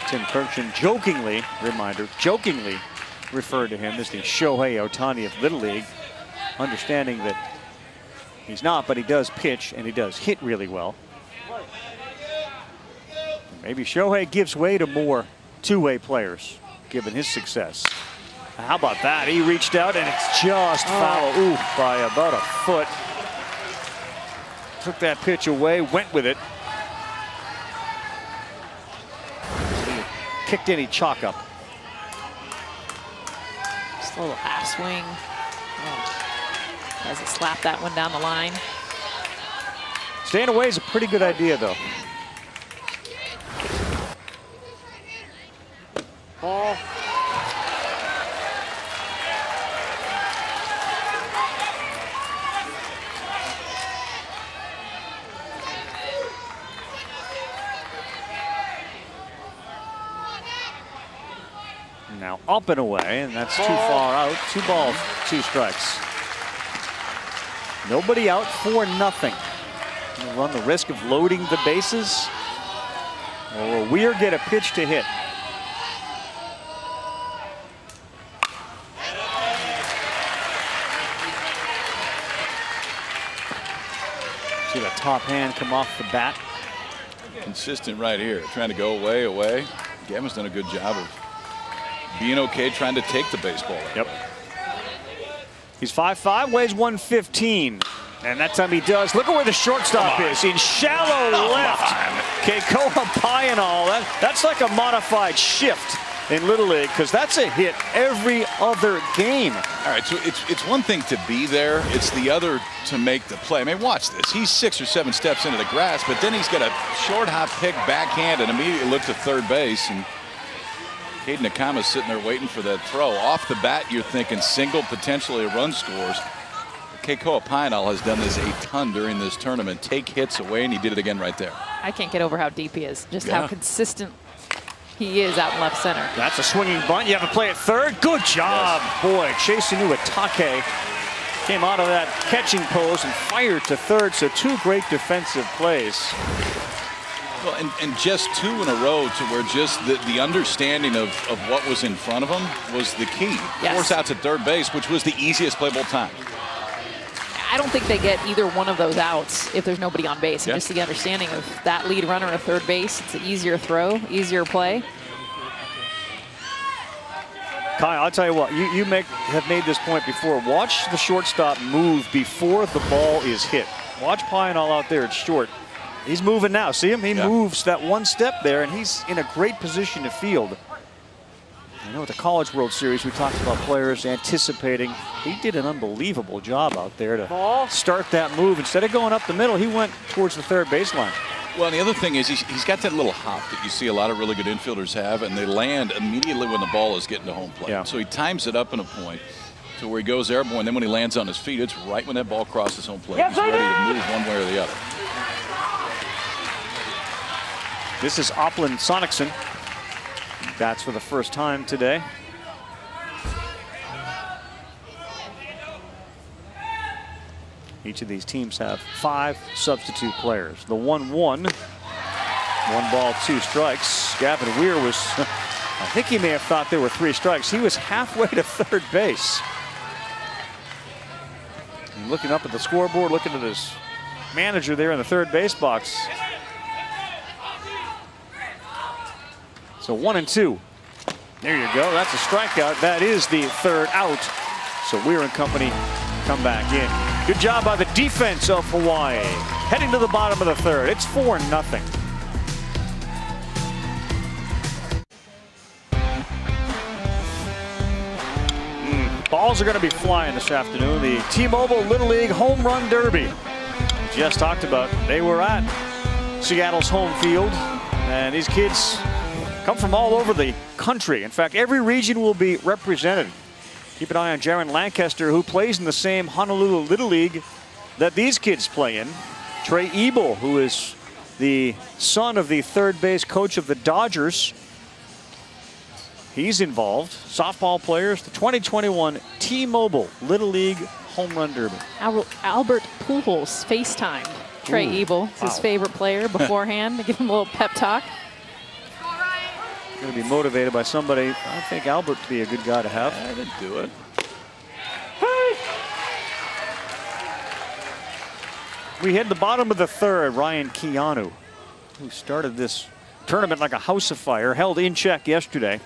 Tim Kirchin jokingly referred to him as the Shohei Ohtani of Little League, understanding that he's not, but he does pitch and he does hit really well. Maybe Shohei gives way to more two-way players, given his success. How about that? He reached out and it's just foul. Ooh, by about a foot. Took that pitch away, went with it. Kicked any chalk up. Just a little half swing. Oh. As it slapped that one down the line. Staying away is a pretty good idea, though. Ball. Now up and away, and that's too far out. 2 balls, 2 strikes. Nobody out for nothing. Gonna run the risk of loading the bases, or will Weir get a pitch to hit? See the top hand come off the bat. Consistent right here, trying to go away. Gavin's done a good job of being okay, trying to take the baseball. Yep. He's 5'5", weighs 115. And that time he does. Look at where the shortstop is. In shallow left. Keikoa Payanol. That's like a modified shift in Little League, because that's a hit every other game. All right, so it's one thing to be there. It's the other to make the play. I mean, watch this. He's 6 or 7 steps into the grass, but then he's got a short hop pick backhand and immediately look to third base. And Caden Nakama's sitting there waiting for that throw. Off the bat, you're thinking single, potentially a run scores. Keikoa Payanol has done this a ton during this tournament. Take hits away, and he did it again right there. I can't get over how deep he is. Just how consistent he is out in left center. That's a swinging bunt. You have a play at third. Good job. Yes. Boy, Chasing Uwatake came out of that catching pose and fired to third. So 2 great defensive plays. Well, and just 2 in a row to where just the understanding of what was in front of him was the key. Yes. Force outs at third base, which was the easiest play of all time. I don't think they get either one of those outs if there's nobody on base. And just the understanding of that lead runner at third base, it's an easier throw, easier play. Kyle, I'll tell you what, you have made this point before. Watch the shortstop move before the ball is hit. Watch Payanol out there at short. He's moving now. See him? He moves that 1 step there, and he's in a great position to field. I know at the College World Series, we talked about players anticipating. He did an unbelievable job out there to start that move. Instead of going up the middle, he went towards the third baseline. Well, and the other thing is he's got that little hop that you see a lot of really good infielders have, and they land immediately when the ball is getting to home plate. Yeah. So he times it up in a point to where he goes airborne. Then when he lands on his feet, it's right when that ball crosses home plate. He's ready to move one way or the other. This is Opland Sonicson. Bats for the first time today. Each of these teams have 5 substitute players. The 1-1, 1 ball, 2 strikes. Gavin Weir was, I think he may have thought there were 3 strikes. He was halfway to third base. And looking up at the scoreboard, looking at his manager there in the third base box. So 1-2. There you go. That's a strikeout. That is the third out. So Weir and company come back in. Good job by the defense of Hawaii. Heading to the bottom of the third. It's 4-0. Balls are going to be flying this afternoon. The T-Mobile Little League Home Run Derby. Just talked about. They were at Seattle's home field. And these kids come from all over the country. In fact, every region will be represented. Keep an eye on Jaron Lancaster, who plays in the same Honolulu Little League that these kids play in. Trey Ebel, who is the son of the third base coach of the Dodgers. He's involved. Softball players, the 2021 T-Mobile Little League Home Run Derby. Albert Pujols FaceTimed Trey Ebel, his favorite player, beforehand to give him a little pep talk. Going to be motivated by somebody. I think Albert to be a good guy to have. I didn't do it. We hit the bottom of the third. Ryan Keanu, who started this tournament like a house of fire, held in check yesterday.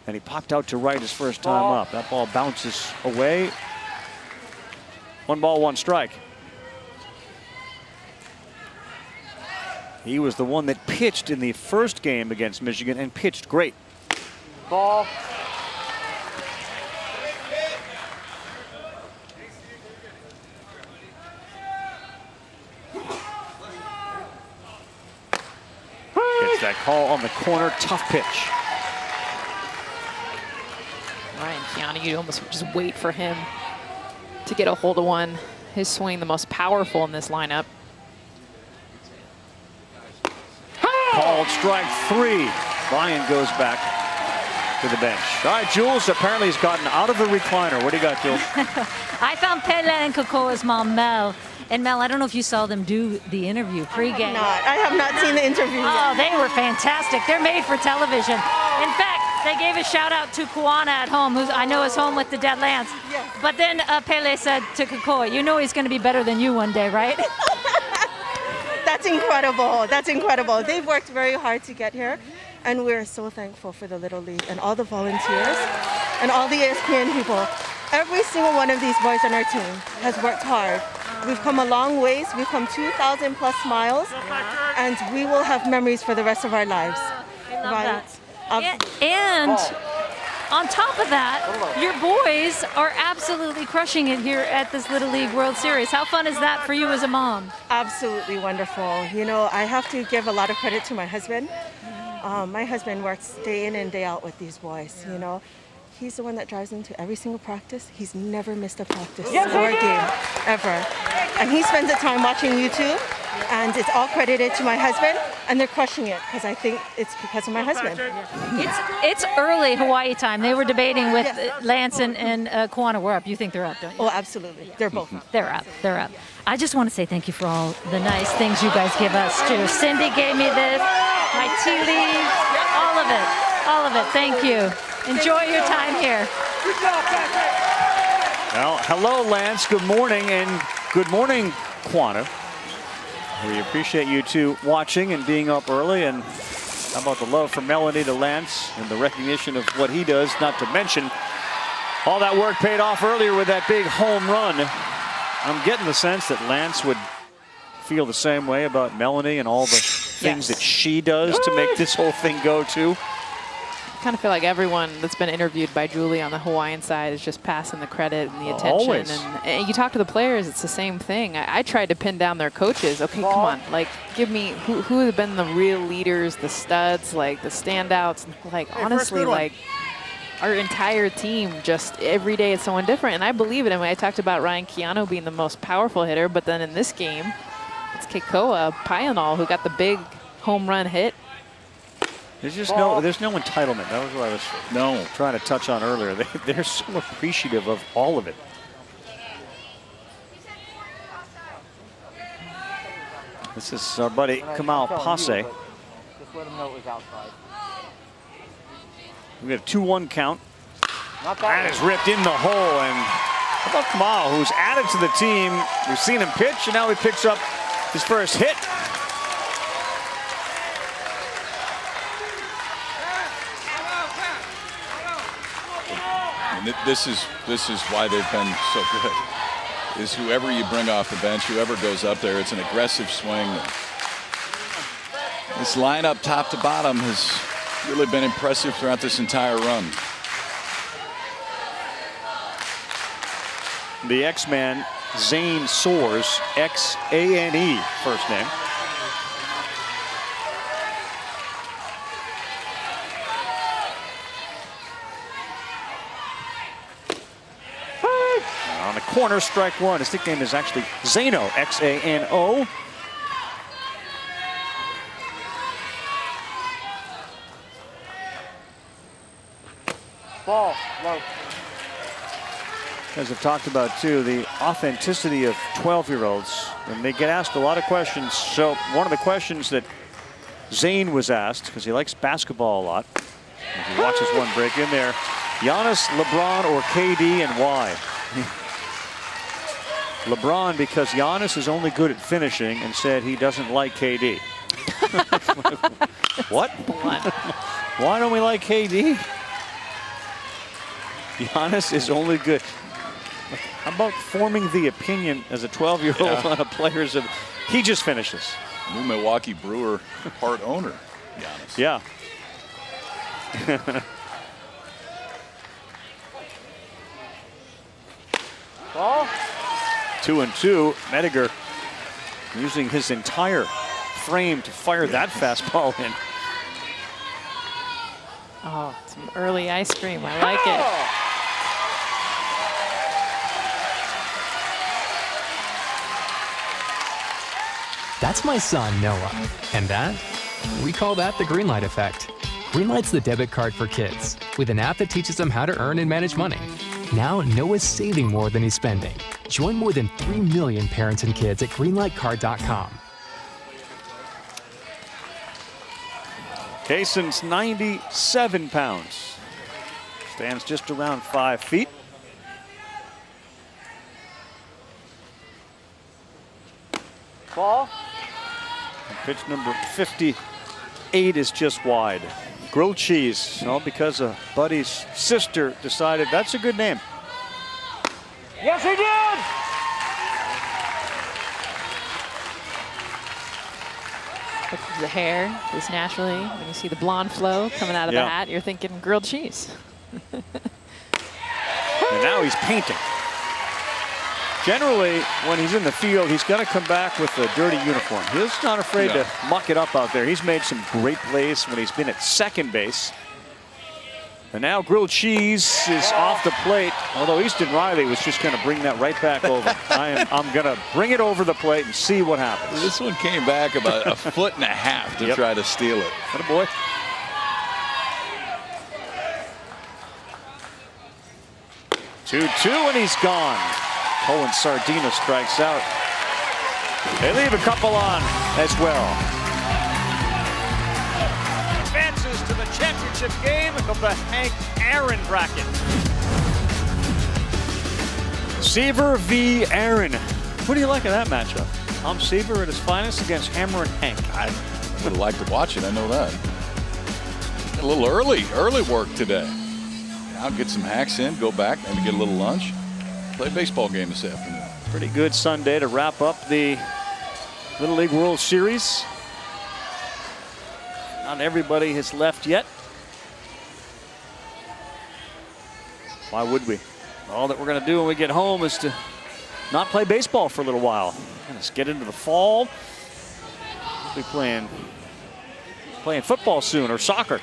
And he popped out to right his first time up. That ball bounces away. 1 ball, 1 strike. He was the one that pitched in the first game against Michigan and pitched great. Ball. Gets that call on the corner, tough pitch. Ryan Keanu, you almost just wait for him to get a hold of one. His swing the most powerful in this lineup. Called strike 3. Ryan goes back to the bench. All right, Jules apparently has gotten out of the recliner. What do you got, Jules? I found Pele and Kokoa's mom, Mel. And Mel, I don't know if you saw them do the interview pregame. I have not seen the interview yet. Oh, they were fantastic. They're made for television. In fact, they gave a shout out to Kuana at home, who I know is home with the dead Lance. Yes. But then Pele said to Kokoa, you know he's going to be better than you one day, right? That's incredible. That's incredible. They've worked very hard to get here, and we're so thankful for the Little League and all the volunteers and all the ESPN people. Every single one of these boys on our team has worked hard. We've come a long ways. We've come 2,000 plus miles, and we will have memories for the rest of our lives. I love that. And on top of that, your boys are absolutely crushing it here at this Little League World Series. How fun is that for you as a mom? Absolutely wonderful. You know, I have to give a lot of credit to my husband. My husband works day in and day out with these boys, you know. He's the one that drives them to every single practice. He's never missed a practice or a game, ever. And he spends the time watching YouTube, and it's all credited to my husband, and they're crushing it because I think it's because of my husband. It's early Hawaii time. They were debating with Lance and Kuana. We're up. You think they're up, don't you? Oh, absolutely. They're both up. They're up. They're up. I just want to say thank you for all the nice things you guys give us, too. Cindy gave me this, my tea leaves, all of it. All of it. Thank you. Enjoy your time here. Good job, Patrick. Well, hello, Lance. Good morning, and good morning, Kuana. We appreciate you two watching and being up early. And how about the love from Melanie to Lance and the recognition of what he does, not to mention all that work paid off earlier with that big home run. I'm getting the sense that Lance would feel the same way about Melanie and all the things that she does to make this whole thing go too. I kind of feel like everyone that's been interviewed by Julie on the Hawaiian side is just passing the credit and the attention. Always. And you talk to the players, it's the same thing. I tried to pin down their coaches. Okay, come on, like give me who have been the real leaders, the studs, like the standouts. Like honestly, like our entire team, just every day it's someone different. And I believe it. I mean, I talked about Ryan Keanu being the most powerful hitter, but then in this game, it's Keikoa Painal who got the big home run hit. There's just there's no entitlement. That was what I was trying to touch on earlier. They're so appreciative of all of it. This is our buddy Kamal Passe. Just let him know it was outside. We got a 2-1 count. Not that And it's ripped in the hole. And how about Kamal, who's added to the team? We've seen him pitch, and now he picks up his first hit. And this is why they've been so good. Is whoever you bring off the bench, whoever goes up there, it's an aggressive swing. This lineup, top to bottom, has really been impressive throughout this entire run. The X-Man, Zane Soares, X-A-N-E, first name. On the corner, strike one. His nickname is actually Zano, X-A-N-O. Ball, low. As I've talked about too, the authenticity of 12-year-olds, and they get asked a lot of questions. So one of the questions that Zane was asked, because he likes basketball a lot, as he watches one break in there, Giannis, LeBron, or KD, and why? LeBron, because Giannis is only good at finishing, and said he doesn't like KD. What? Why don't we like KD? Giannis is only good. How about forming the opinion as a 12-year-old on a player's of? He just finishes. New Milwaukee Brewer part owner, Giannis. Yeah. Ball. 2-2. Mediger using his entire frame to fire that fastball in. Oh, some early ice cream. I like it. That's my son, Noah. And that? We call that the Greenlight effect. Greenlight's the debit card for kids, with an app that teaches them how to earn and manage money. Now, Noah's saving more than he's spending. Join more than 3 million parents and kids at greenlightcard.com. Kayson's 97 pounds. Stands just around 5 feet. Ball. And pitch number 58 is just wide. Grilled cheese, all because a buddy's sister decided that's a good name. Yes, he did! The hair is naturally, when you see the blonde flow coming out of the hat, you're thinking grilled cheese. And now he's painting. Generally, when he's in the field, he's going to come back with a dirty uniform. He's not afraid to muck it up out there. He's made some great plays when he's been at second base. And now grilled cheese is off the plate, although Easton Riley was just going to bring that right back over. I'm going to bring it over the plate and see what happens. This one came back about a foot and a half to try to steal it. Atta boy. Two, and he's gone. Colin Sardina strikes out. They leave a couple on as well. Advances to the championship game of the Hank Aaron bracket. Seaver v. Aaron. What do you like of that matchup? Tom Seaver at his finest against Hammer and Hank. I would have liked to watch it, I know that. A little early work today. I'll get some hacks in, go back, maybe get a little lunch. Play a baseball game this afternoon. Pretty good Sunday to wrap up the Little League World Series. Not everybody has left yet. Why would we? All that we're going to do when we get home is to not play baseball for a little while. Let's get into the fall. We'll be playing football soon, or soccer.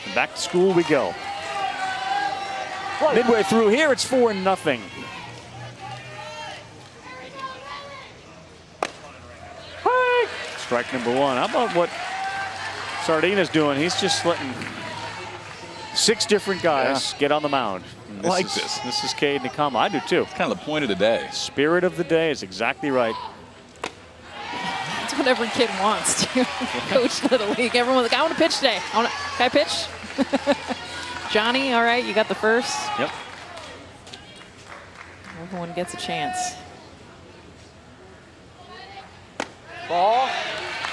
And back to school we go. Midway through here, it's 4-0. Strike number one. How about what Sardina's doing? He's just letting 6 different guys get on the mound. I like this. This is Cade Nakama. I do too. It's kind of the point of the day. Spirit of the day is exactly right. That's what every kid wants to coach Little League. Everyone's like, I want to pitch today. Can I pitch? Johnny, all right, you got the first. Yep. Everyone gets a chance. Ball.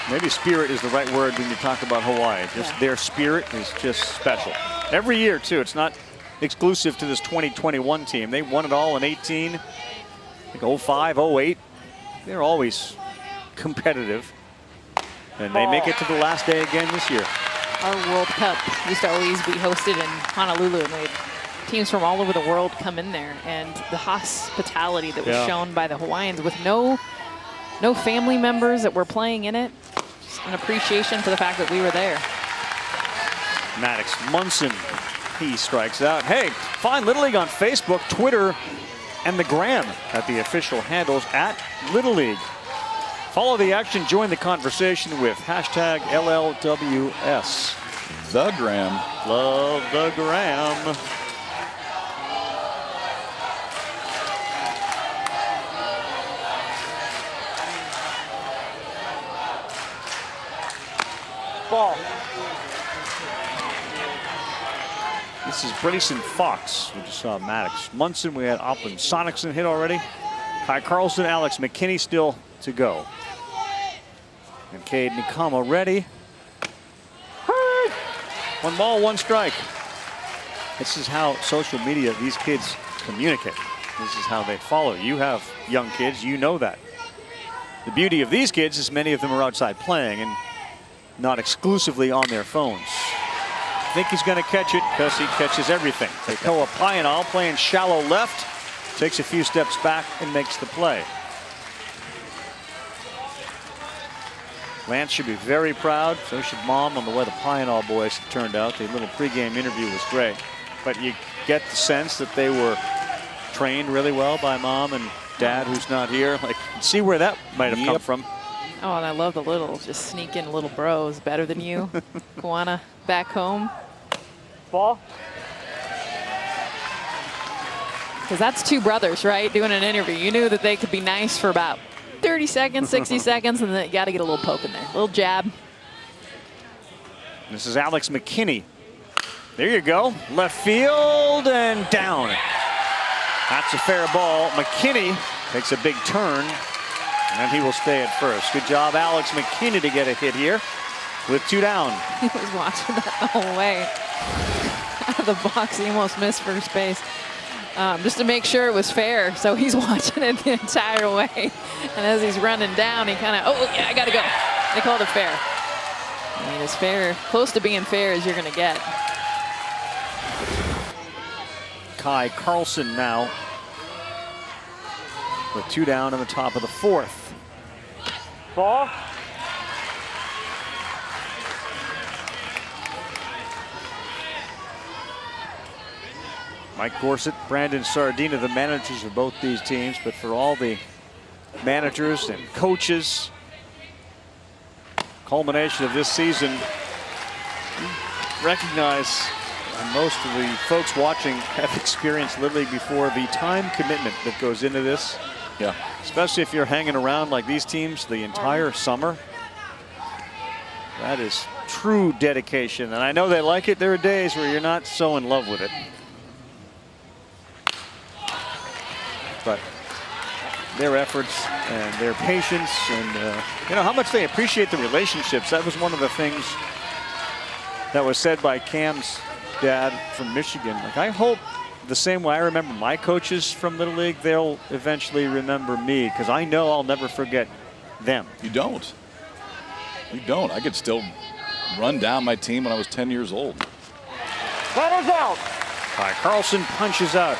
Maybe spirit is the right word when you talk about Hawaii. Just their spirit is just special. Every year, too. It's not exclusive to this 2021 team. They won it all in 18, I think 05, 08. They're always competitive. And they make it to the last day again this year. Our World Cup used to always be hosted in Honolulu, and we had teams from all over the world come in there. And the hospitality that was shown by the Hawaiians with no family members that were playing in it. Just an appreciation for the fact that we were there. Maddox Munson, he strikes out. Hey, find Little League on Facebook, Twitter, and the Gram at the official handles at Little League. Follow the action, join the conversation with hashtag LLWS. The Gram. Love the Gram. Ball. This is Brayson Fox. We just saw Maddox Munson. We had Opland Sonicson hit already. Kai Carlson, Alex McKinney still to go. And Cade Nakama ready. 1 ball, 1 strike. This is how social media, these kids communicate. This is how they follow. You have young kids, you know that. The beauty of these kids is many of them are outside playing and not exclusively on their phones. I think he's going to catch it because he catches everything. Dakota Pional playing shallow left, takes a few steps back and makes the play. Lance should be very proud. So should Mom on the way the Pional boys turned out. The little pregame interview was great. But you get the sense that they were trained really well by Mom and Dad, who's not here. Like, see where that might have come from. Oh, and I love the little, just sneak in little bros better than you. Kuana back home. Ball. Because that's 2 brothers, right, doing an interview. You knew that they could be nice for about 30 seconds, 60 seconds, and then you got to get a little poke in there. A little jab. This is Alex McKinney. There you go. Left field and down. That's a fair ball. McKinney takes a big turn, and he will stay at first. Good job, Alex McKinney, to get a hit here with 2 down. He was watching that the whole way. Out of the box, he almost missed first base. Just to make sure it was fair, so he's watching it the entire way. And as he's running down, he kind of, oh, yeah, I got to go. They called it fair. I mean, as fair, close to being fair as you're going to get. Kai Carlson now with 2 down in the top of the 4th. Ball. Mike Gorsett, Brandon Sardina, the managers of both these teams, but for all the managers and coaches, culmination of this season, recognize, and most of the folks watching have experienced Little League before, the time commitment that goes into this. Yeah. Especially if you're hanging around like these teams the entire summer. That is true dedication. And I know they like it. There are days where you're not so in love with it. But their efforts and their patience and you know how much they appreciate the relationships. That was one of the things that was said by Cam's dad from Michigan. Like, I hope the same way I remember my coaches from Little League, they'll eventually remember me, because I know I'll never forget them. You don't. You don't. I could still run down my team when I was 10 years old. Runners out. Kai Carlson punches out.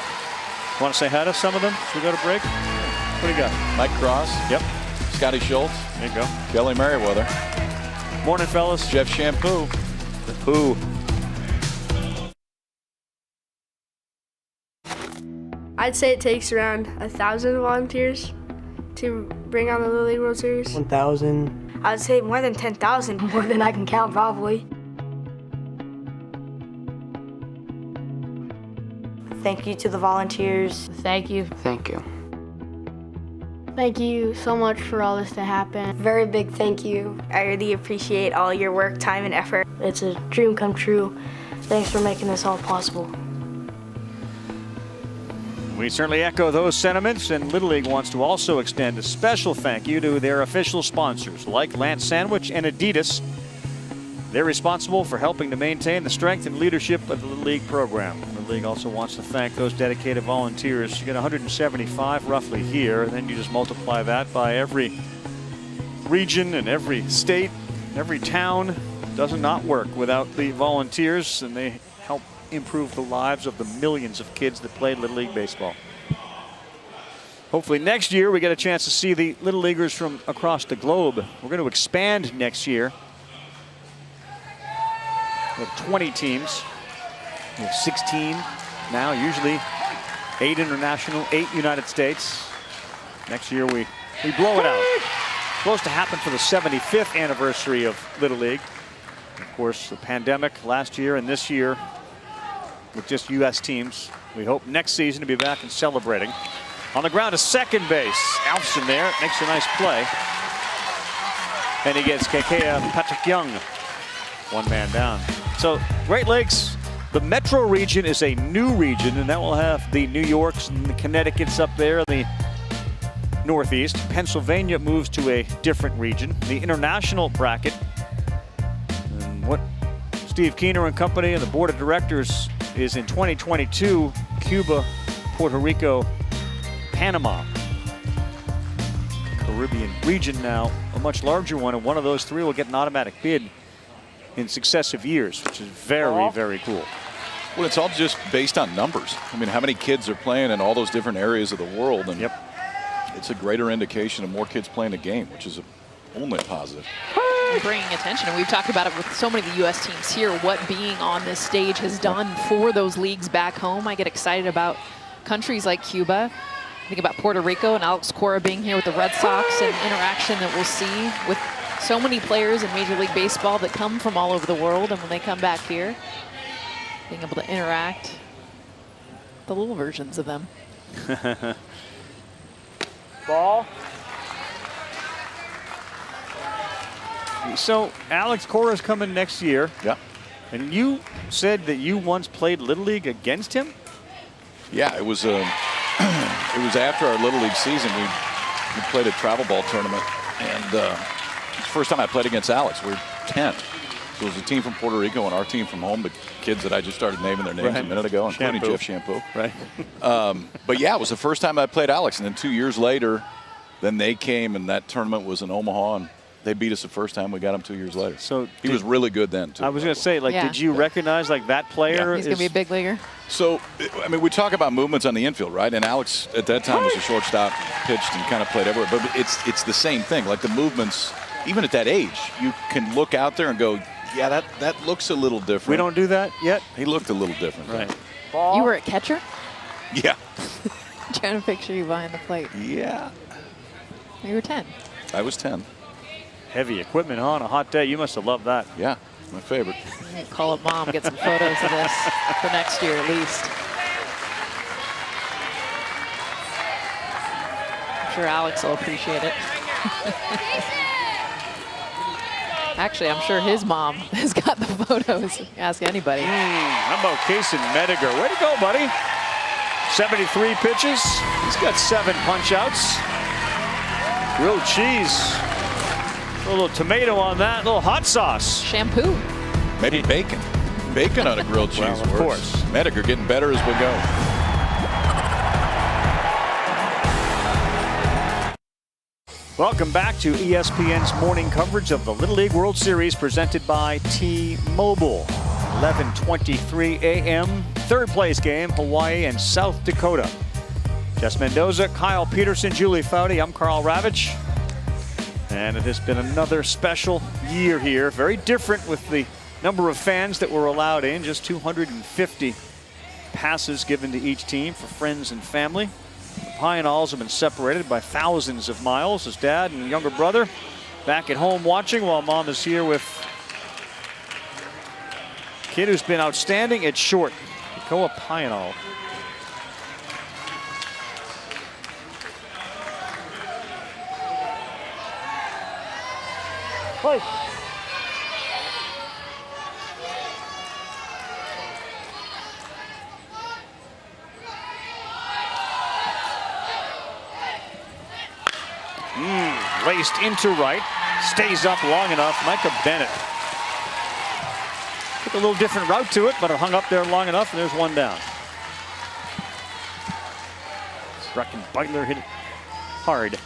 Want to say hi to some of them as we go to break? What do you got? Mike Cross. Yep. Scotty Schultz. There you go. Kelly Merriweather. Morning, fellas. Jeff Shampoo. The Pooh. I'd say it takes around 1,000 volunteers to bring on the Little League World Series. 1,000. I would say more than 10,000. More than I can count, probably. Thank you to the volunteers. Thank you. Thank you. Thank you so much for all this to happen. Very big thank you. I really appreciate all your work, time, and effort. It's a dream come true. Thanks for making this all possible. We certainly echo those sentiments, and Little League wants to also extend a special thank you to their official sponsors like Lance Sandwich and Adidas. They're responsible for helping to maintain the strength and leadership of the Little League program. The league also wants to thank those dedicated volunteers. You get 175 roughly here, and then you just multiply that by every region and every state, every town. It does not work without the volunteers, and they help improve the lives of the millions of kids that play Little League baseball. Hopefully next year we get a chance to see the Little Leaguers from across the globe. We're going to expand next year. We have 20 teams. We have 16 now, usually 8 international, 8 United States. Next year we blow it out. Supposed to happen for the 75th anniversary of Little League. Of course, the pandemic last year and this year with just U.S. teams. We hope next season to be back and celebrating. On the ground to second base. Alfson there, makes a nice play. And he gets Kekea Patrick Young. One man down. So Great Lakes, the metro region is a new region, and that will have the New Yorks and the Connecticuts up there, the Northeast. Pennsylvania moves to a different region. The international bracket, and what Steve Keener and company and the board of directors is in 2022, Cuba, Puerto Rico, Panama. Caribbean region now, a much larger one, and one of those three will get an automatic bid in successive years, which is very, very cool. Well, it's all just based on numbers. I mean, how many kids are playing in all those different areas of the world, and it's a greater indication of more kids playing the game, which is only positive. Bringing attention, and we've talked about it with so many of the U.S. teams here, what being on this stage has done for those leagues back home. I get excited about countries like Cuba. I think about Puerto Rico and Alex Cora being here with the Red Sox and interaction that we'll see with so many players in Major League Baseball that come from all over the world, and when they come back here, being able to interact, the little versions of them. Ball. So Alex Cora's coming next year. Yeah. And you said that you once played Little League against him? Yeah, it was it was after our Little League season. We played a travel ball tournament, and it's the first time I played against Alex. We were 10. So it was a team from Puerto Rico and our team from home, the kids that I just started naming their names a minute ago, including Jeff Shampoo. Right. But yeah, it was the first time I played Alex, and then 2 years later, then they came, and that tournament was in Omaha, and they beat us the first time. We got him 2 years later. So he was really good then, too. I was going to say, like, did you recognize, like, that player? He's going to be a big leaguer. So, I mean, we talk about movements on the infield, right? And Alex, at that time, was a shortstop, pitched and kind of played everywhere. But it's the same thing. Like, the movements, even at that age, you can look out there and go, yeah, that looks a little different. We don't do that yet? He looked a little different. Right. You were a catcher? Yeah. Trying to picture you behind the plate. Yeah. You were 10. I was 10. Heavy equipment on a hot day. You must have loved that. Yeah, my favorite. Call up Mom, get some photos of this for next year at least. I'm sure Alex will appreciate it. Actually, I'm sure his mom has got the photos. Ask anybody. How about Kason Mediger? Way to go, buddy. 73 pitches. He's got 7 punch-outs. Grilled cheese. A little tomato on that. A little hot sauce. Shampoo. Maybe bacon. Bacon on a grilled cheese. Well, of course. Mediger getting better as we go. Welcome back to ESPN's morning coverage of the Little League World Series presented by T-Mobile. 11:23 a.m. Third place game, Hawaii and South Dakota. Jess Mendoza, Kyle Peterson, Julie Foudy. I'm Carl Ravitch. And it has been another special year here. Very different with the number of fans that were allowed in. Just 250 passes given to each team for friends and family. The Pioneers have been separated by thousands of miles. His dad and younger brother back at home watching while mom is here with a kid who's been outstanding at short, Dakota Pionol. Play. Raced into right, stays up long enough. Micah Bennett took a little different route to it, but it hung up there long enough, and there's one down. Breckenbeitler hit it hard.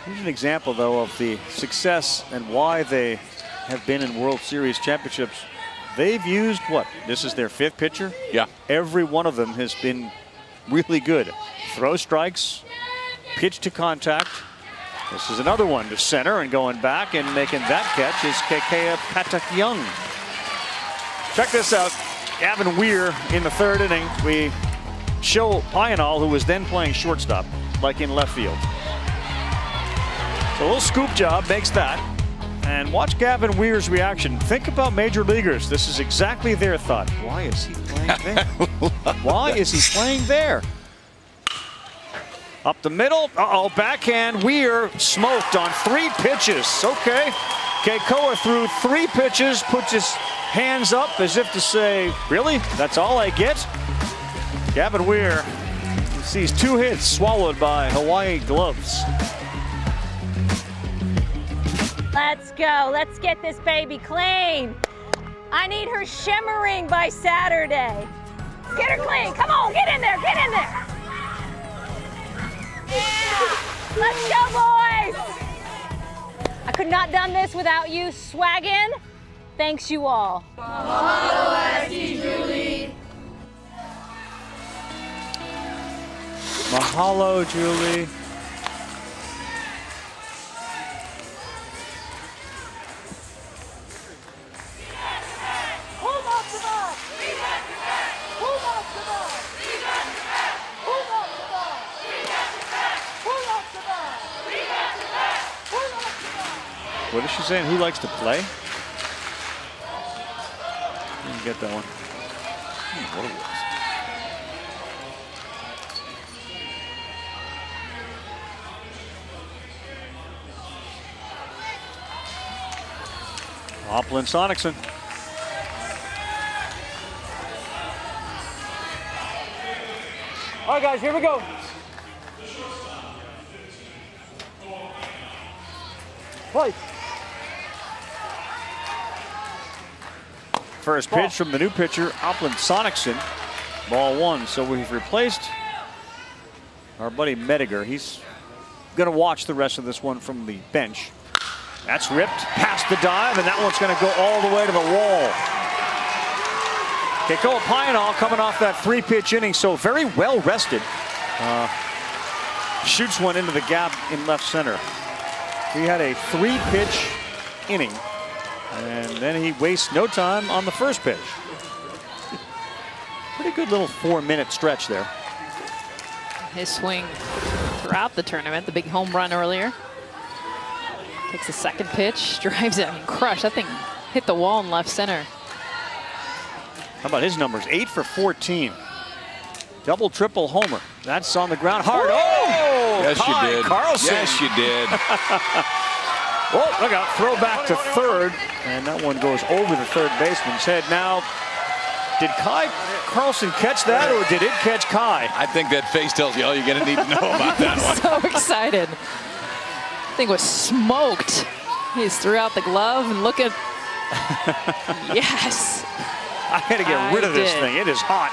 Here's an example, though, of the success and why they have been in World Series championships. They've used what? This is their 5th pitcher? Yeah. Every one of them has been really good. Throw strikes, pitch to contact. This is another one to center, and going back and making that catch is Kekea Patak-Young. Check this out. Gavin Weir in the 3rd inning. We show Pionol, who was then playing shortstop, like in left field. So a little scoop job makes that. And watch Gavin Weir's reaction. Think about major leaguers. This is exactly their thought. Why is he playing there? Why is he playing there? Up the middle. Uh-oh, backhand. Weir smoked on 3 pitches. Okay. Keikoa threw 3 pitches, puts his hands up as if to say, really? That's all I get? Gavin Weir sees 2 hits swallowed by Hawaii gloves. Let's go. Let's get this baby clean. I need her shimmering by Saturday. Get her clean. Come on, get in there. Get in there. Yeah. Let's go, boys. I could not done this without you swaggin'. Thanks you all. Mahalo, Auntie Julie. Mahalo, Julie. What is she saying? Who likes to play? Didn't get that one. What it was. Hoplin Sonicson. All right, guys, here we go. Play. First pitch from the new pitcher, Hoplin Sonicson. Ball 1. So we've replaced our buddy Mediger. He's going to watch the rest of this one from the bench. That's ripped past the dive, and that one's going to go all the way to the wall. Keikoa Pionol coming off that 3-pitch inning, so very well rested. Shoots one into the gap in left center. He had a 3-pitch inning, and then he wastes no time on the first pitch. Pretty good little 4-minute stretch there. His swing throughout the tournament, the big home run earlier. Takes the second pitch, drives it, crushed. That thing hit the wall in left center. How about his numbers? 8 for 14. Double, triple homer. That's on the ground hard. Oh! Yes, Kai you did. Carlson. Yes, you did. Oh, look out. Throw back to third. And that one goes over the third baseman's head. Now, did Kai Carlson catch that, or did it catch Kai? I think that face tells you all you're going to need to know about that one. So excited. Thing was smoked. He's threw out the glove and look at. Yes. I had to get rid of this thing. It is hot.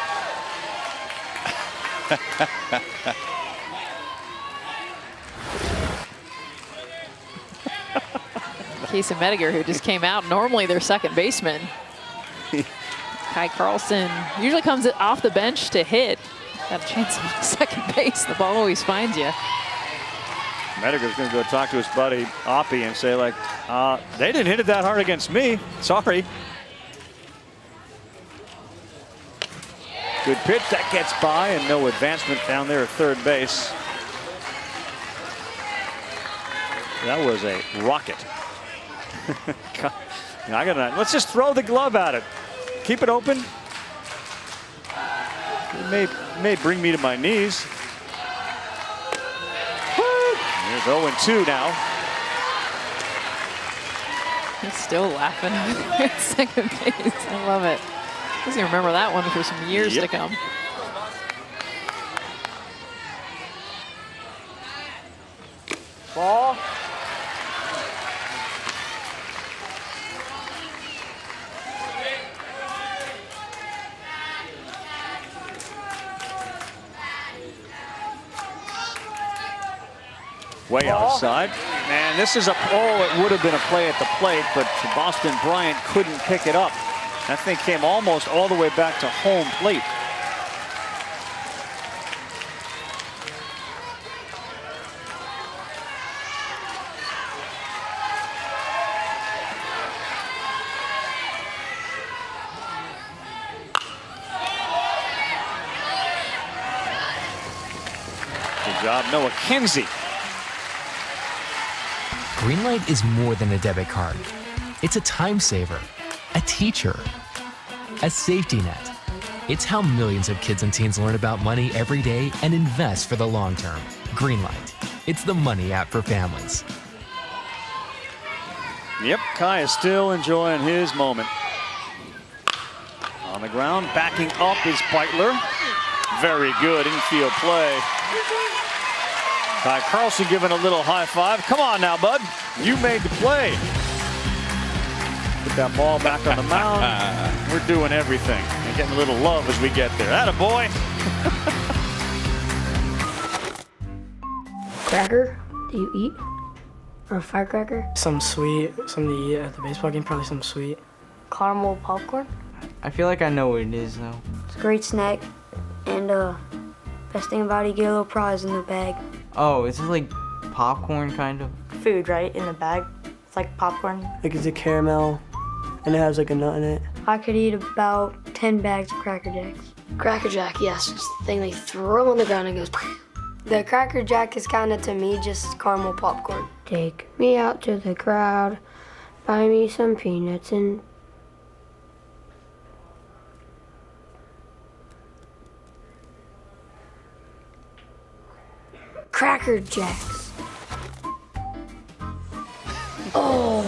Casey Mediger, who just came out, normally their second baseman. Kai Carlson usually comes off the bench to hit. Got a chance on second base. The ball always finds you. Mediger's going to go talk to his buddy Oppie and say, like, they didn't hit it that hard against me. Sorry. Good pitch. That gets by, and no advancement down there at third base. That was a rocket. Let's just throw the glove at it. Keep it open. It may bring me to my knees. There's 0-2 now. He's still laughing at second base. I love it. Doesn't even remember that one for some years to come. Ball. Way outside. And this is it would have been a play at the plate, but Boston Bryant couldn't pick it up. That thing came almost all the way back to home plate. Good job, Noah Kinsey. Greenlight is more than a debit card. It's a time saver, a teacher, a safety net. It's how millions of kids and teens learn about money every day and invest for the long term. Greenlight. It's the money app for families. Yep, Kai is still enjoying his moment. On the ground, backing up is Beitler. Very good infield play. Kai Carlson giving a little high five. Come on now, bud. You made the play. Put that ball back on the mound. We're doing everything and getting a little love as we get there. Atta boy. Cracker? Do you eat? Or a firecracker? Some sweet, something to eat at the baseball game, probably some sweet. Caramel popcorn? I feel like I know what it is though. It's a great snack. And best thing about it, you get a little prize in the bag. Oh, is it like popcorn kind of? Food, right? In the bag. It's like popcorn. Like it's a caramel, and it has like a nut in it. I could eat about 10 bags of Cracker Jacks. Cracker Jack, yes. It's the thing they throw on the ground and goes. The Cracker Jack is kind of, to me, just caramel popcorn. Take me out to the crowd, buy me some peanuts and... Cracker Jacks. Oh.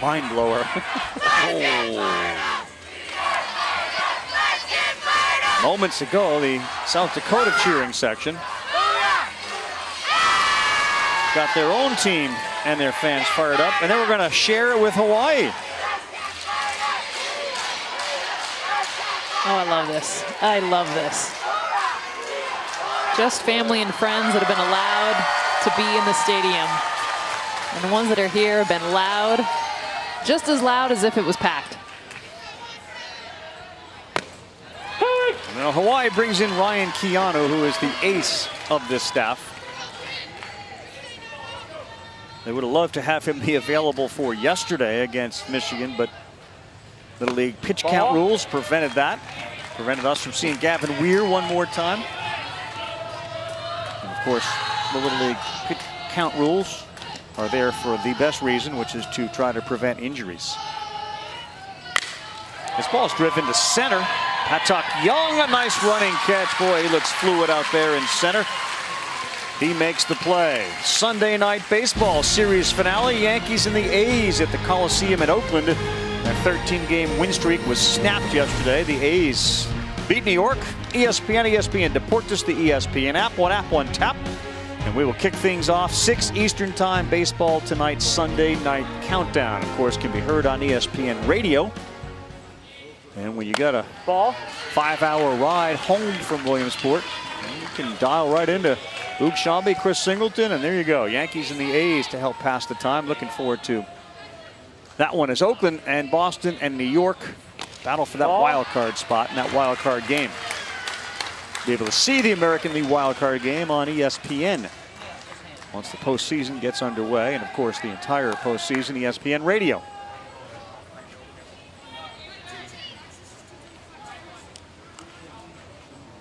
Mind blower. Oh. Moments ago, the South Dakota cheering section got their own team and their fans fired up, and then we're going to share it with Hawaii. Oh, I love this. I love this. Just family and friends that have been allowed to be in the stadium. And the ones that are here have been loud, just as loud as if it was packed. Now Hawaii brings in Ryan Keanu, who is the ace of this staff. They would have loved to have him be available for yesterday against Michigan, but Little League pitch count rules prevented that. Prevented us from seeing Gavin Weir one more time. And of course, the Little League pitch count rules are there for the best reason, which is to try to prevent injuries. This ball's driven to center. Patak Young, a nice running catch. Boy, he looks fluid out there in center. He makes the play. Sunday night baseball series finale. Yankees and the A's at the Coliseum in Oakland. That 13-game win streak was snapped yesterday. The A's beat New York. ESPN, ESPN Deportes, the ESPN app, one tap. And we will kick things off 6 Eastern Time baseball tonight, Sunday night countdown. Of course, can be heard on ESPN Radio. And when you got a 5-hour ride home from Williamsport, you can dial right into Luke Schaumby, Chris Singleton, and there you go. Yankees and the A's to help pass the time. Looking forward to that one as Oakland and Boston and New York battle for that wild card spot in that wild card game. Be able to see the American League wild card game on ESPN once the postseason gets underway, and of course the entire postseason, ESPN Radio.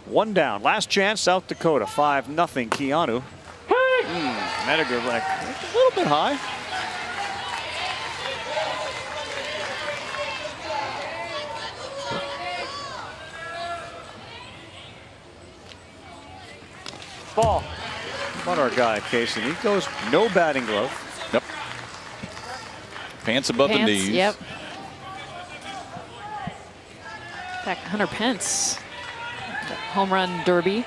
One down, last chance, South Dakota, 5-0, Keanu. Mediger like a little bit high. Ball. What our guy, Kaysen, he goes no batting glove. Yep. Pants above the knees. Yep. In fact, Hunter Pence, the home run derby,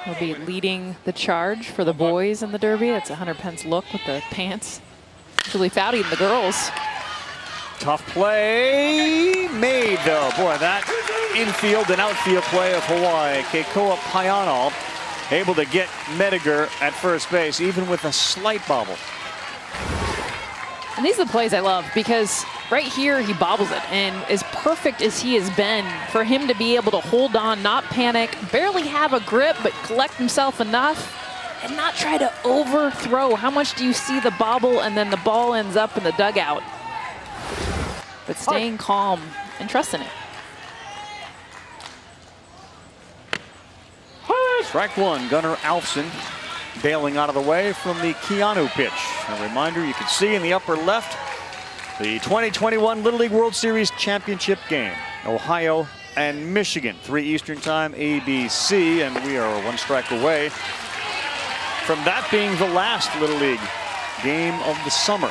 will be leading the charge for the boys in the derby. That's a Hunter Pence look with the pants. Julie Foudy and the girls. Tough play made though. Boy, that infield and outfield play of Hawaii. Keikoa Paiano able to get Mediger at first base, even with a slight bobble. And these are the plays I love because right here he bobbles it, and as perfect as he has been, for him to be able to hold on, not panic, barely have a grip, but collect himself enough and not try to overthrow. How much do you see the bobble and then the ball ends up in the dugout? But staying calm and trusting it. Strike one, Gunnar Alfson bailing out of the way from the Keanu pitch. A reminder, you can see in the upper left the 2021 Little League World Series championship game. Ohio and Michigan, 3 Eastern time, ABC, and we are 1 strike away from that being the last Little League game of the summer.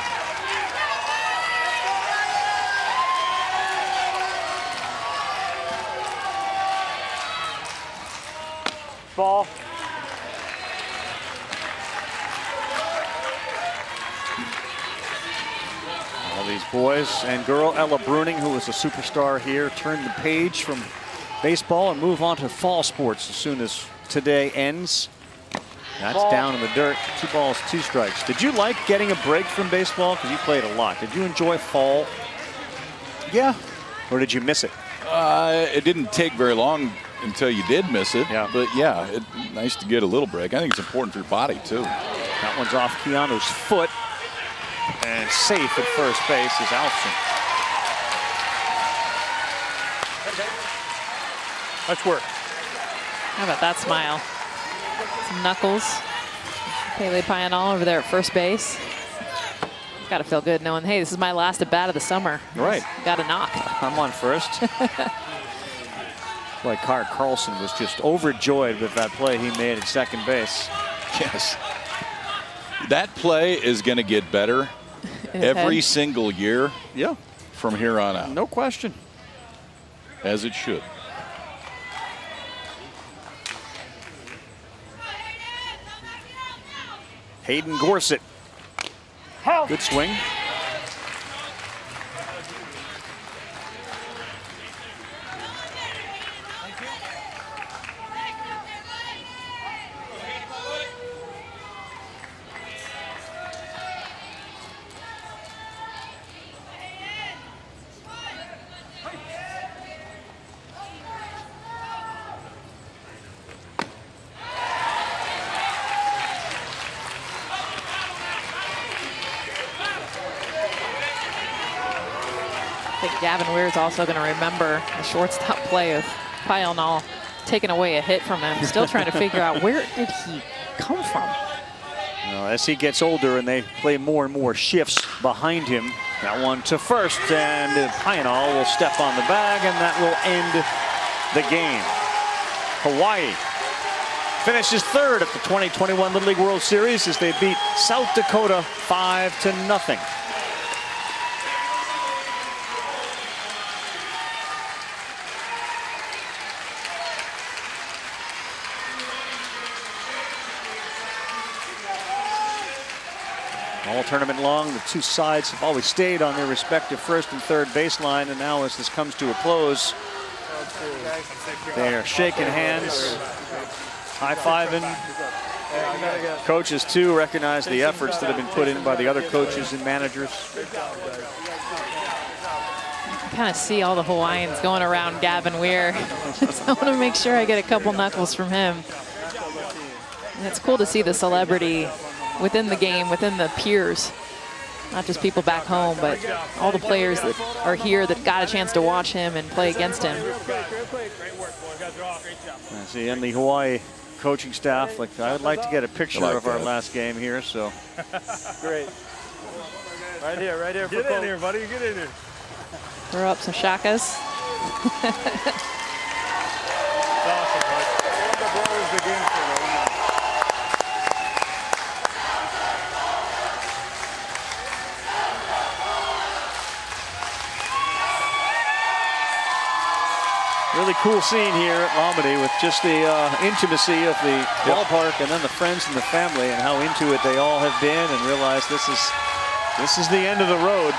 Ball. All these boys and girl, Ella Bruning, who is a superstar here, turn the page from baseball and move on to fall sports as soon as today ends. That's Ball. down in the dirt. 2 balls, 2 strikes. Did you like getting a break from baseball? Because you played a lot. Did you enjoy fall? Yeah. Or did you miss it? It didn't take very long until you did miss it. Yeah. But yeah, nice to get a little break. I think it's important for your body too. That one's off Keanu's foot. And safe at first base is Alfson. Let's work. How about that smile? Some knuckles. Pele Paiano over there at first base. Got to feel good knowing, hey, this is my last at bat of the summer. Right. Got to knock. I'm on first. Boy, Carlson was just overjoyed with that play he made at second base. Yes. That play is going to get better every single year. Yeah. From here on out. No question. As it should. Hayden Gorsett. Help. Good swing. I think Gavin Weir's also going to remember the shortstop play of Paiano taking away a hit from him. Still trying to figure out where did he come from. As he gets older and they play more and more shifts behind him. That one to first, and Paiano will step on the bag, and that will end the game. Hawaii finishes third at the 2021 Little League World Series as they beat South Dakota 5-0. All tournament long, the 2 sides have always stayed on their respective first and third baseline, and now as this comes to a close, they're shaking hands, high-fiving. Coaches, too, recognize the efforts that have been put in by the other coaches and managers. You can kind of see all the Hawaiians going around Gavin Weir. I want to make sure I get a couple knuckles from him. And it's cool to see the celebrity within the game, within the peers. Not just people back home, but all the players that are here that got a chance to watch him and play against him. See, and the Hawaii coaching staff. Like, I would like to get a picture like of our that. last game here. So Great. Right here. Get in here, buddy. Get in here. Throw up some shakas. Awesome, bud. The brothers begin for the really cool scene here at Lombardy with just the intimacy of the ballpark and then the friends and the family and how into it they all have been and realize this is the end of the road.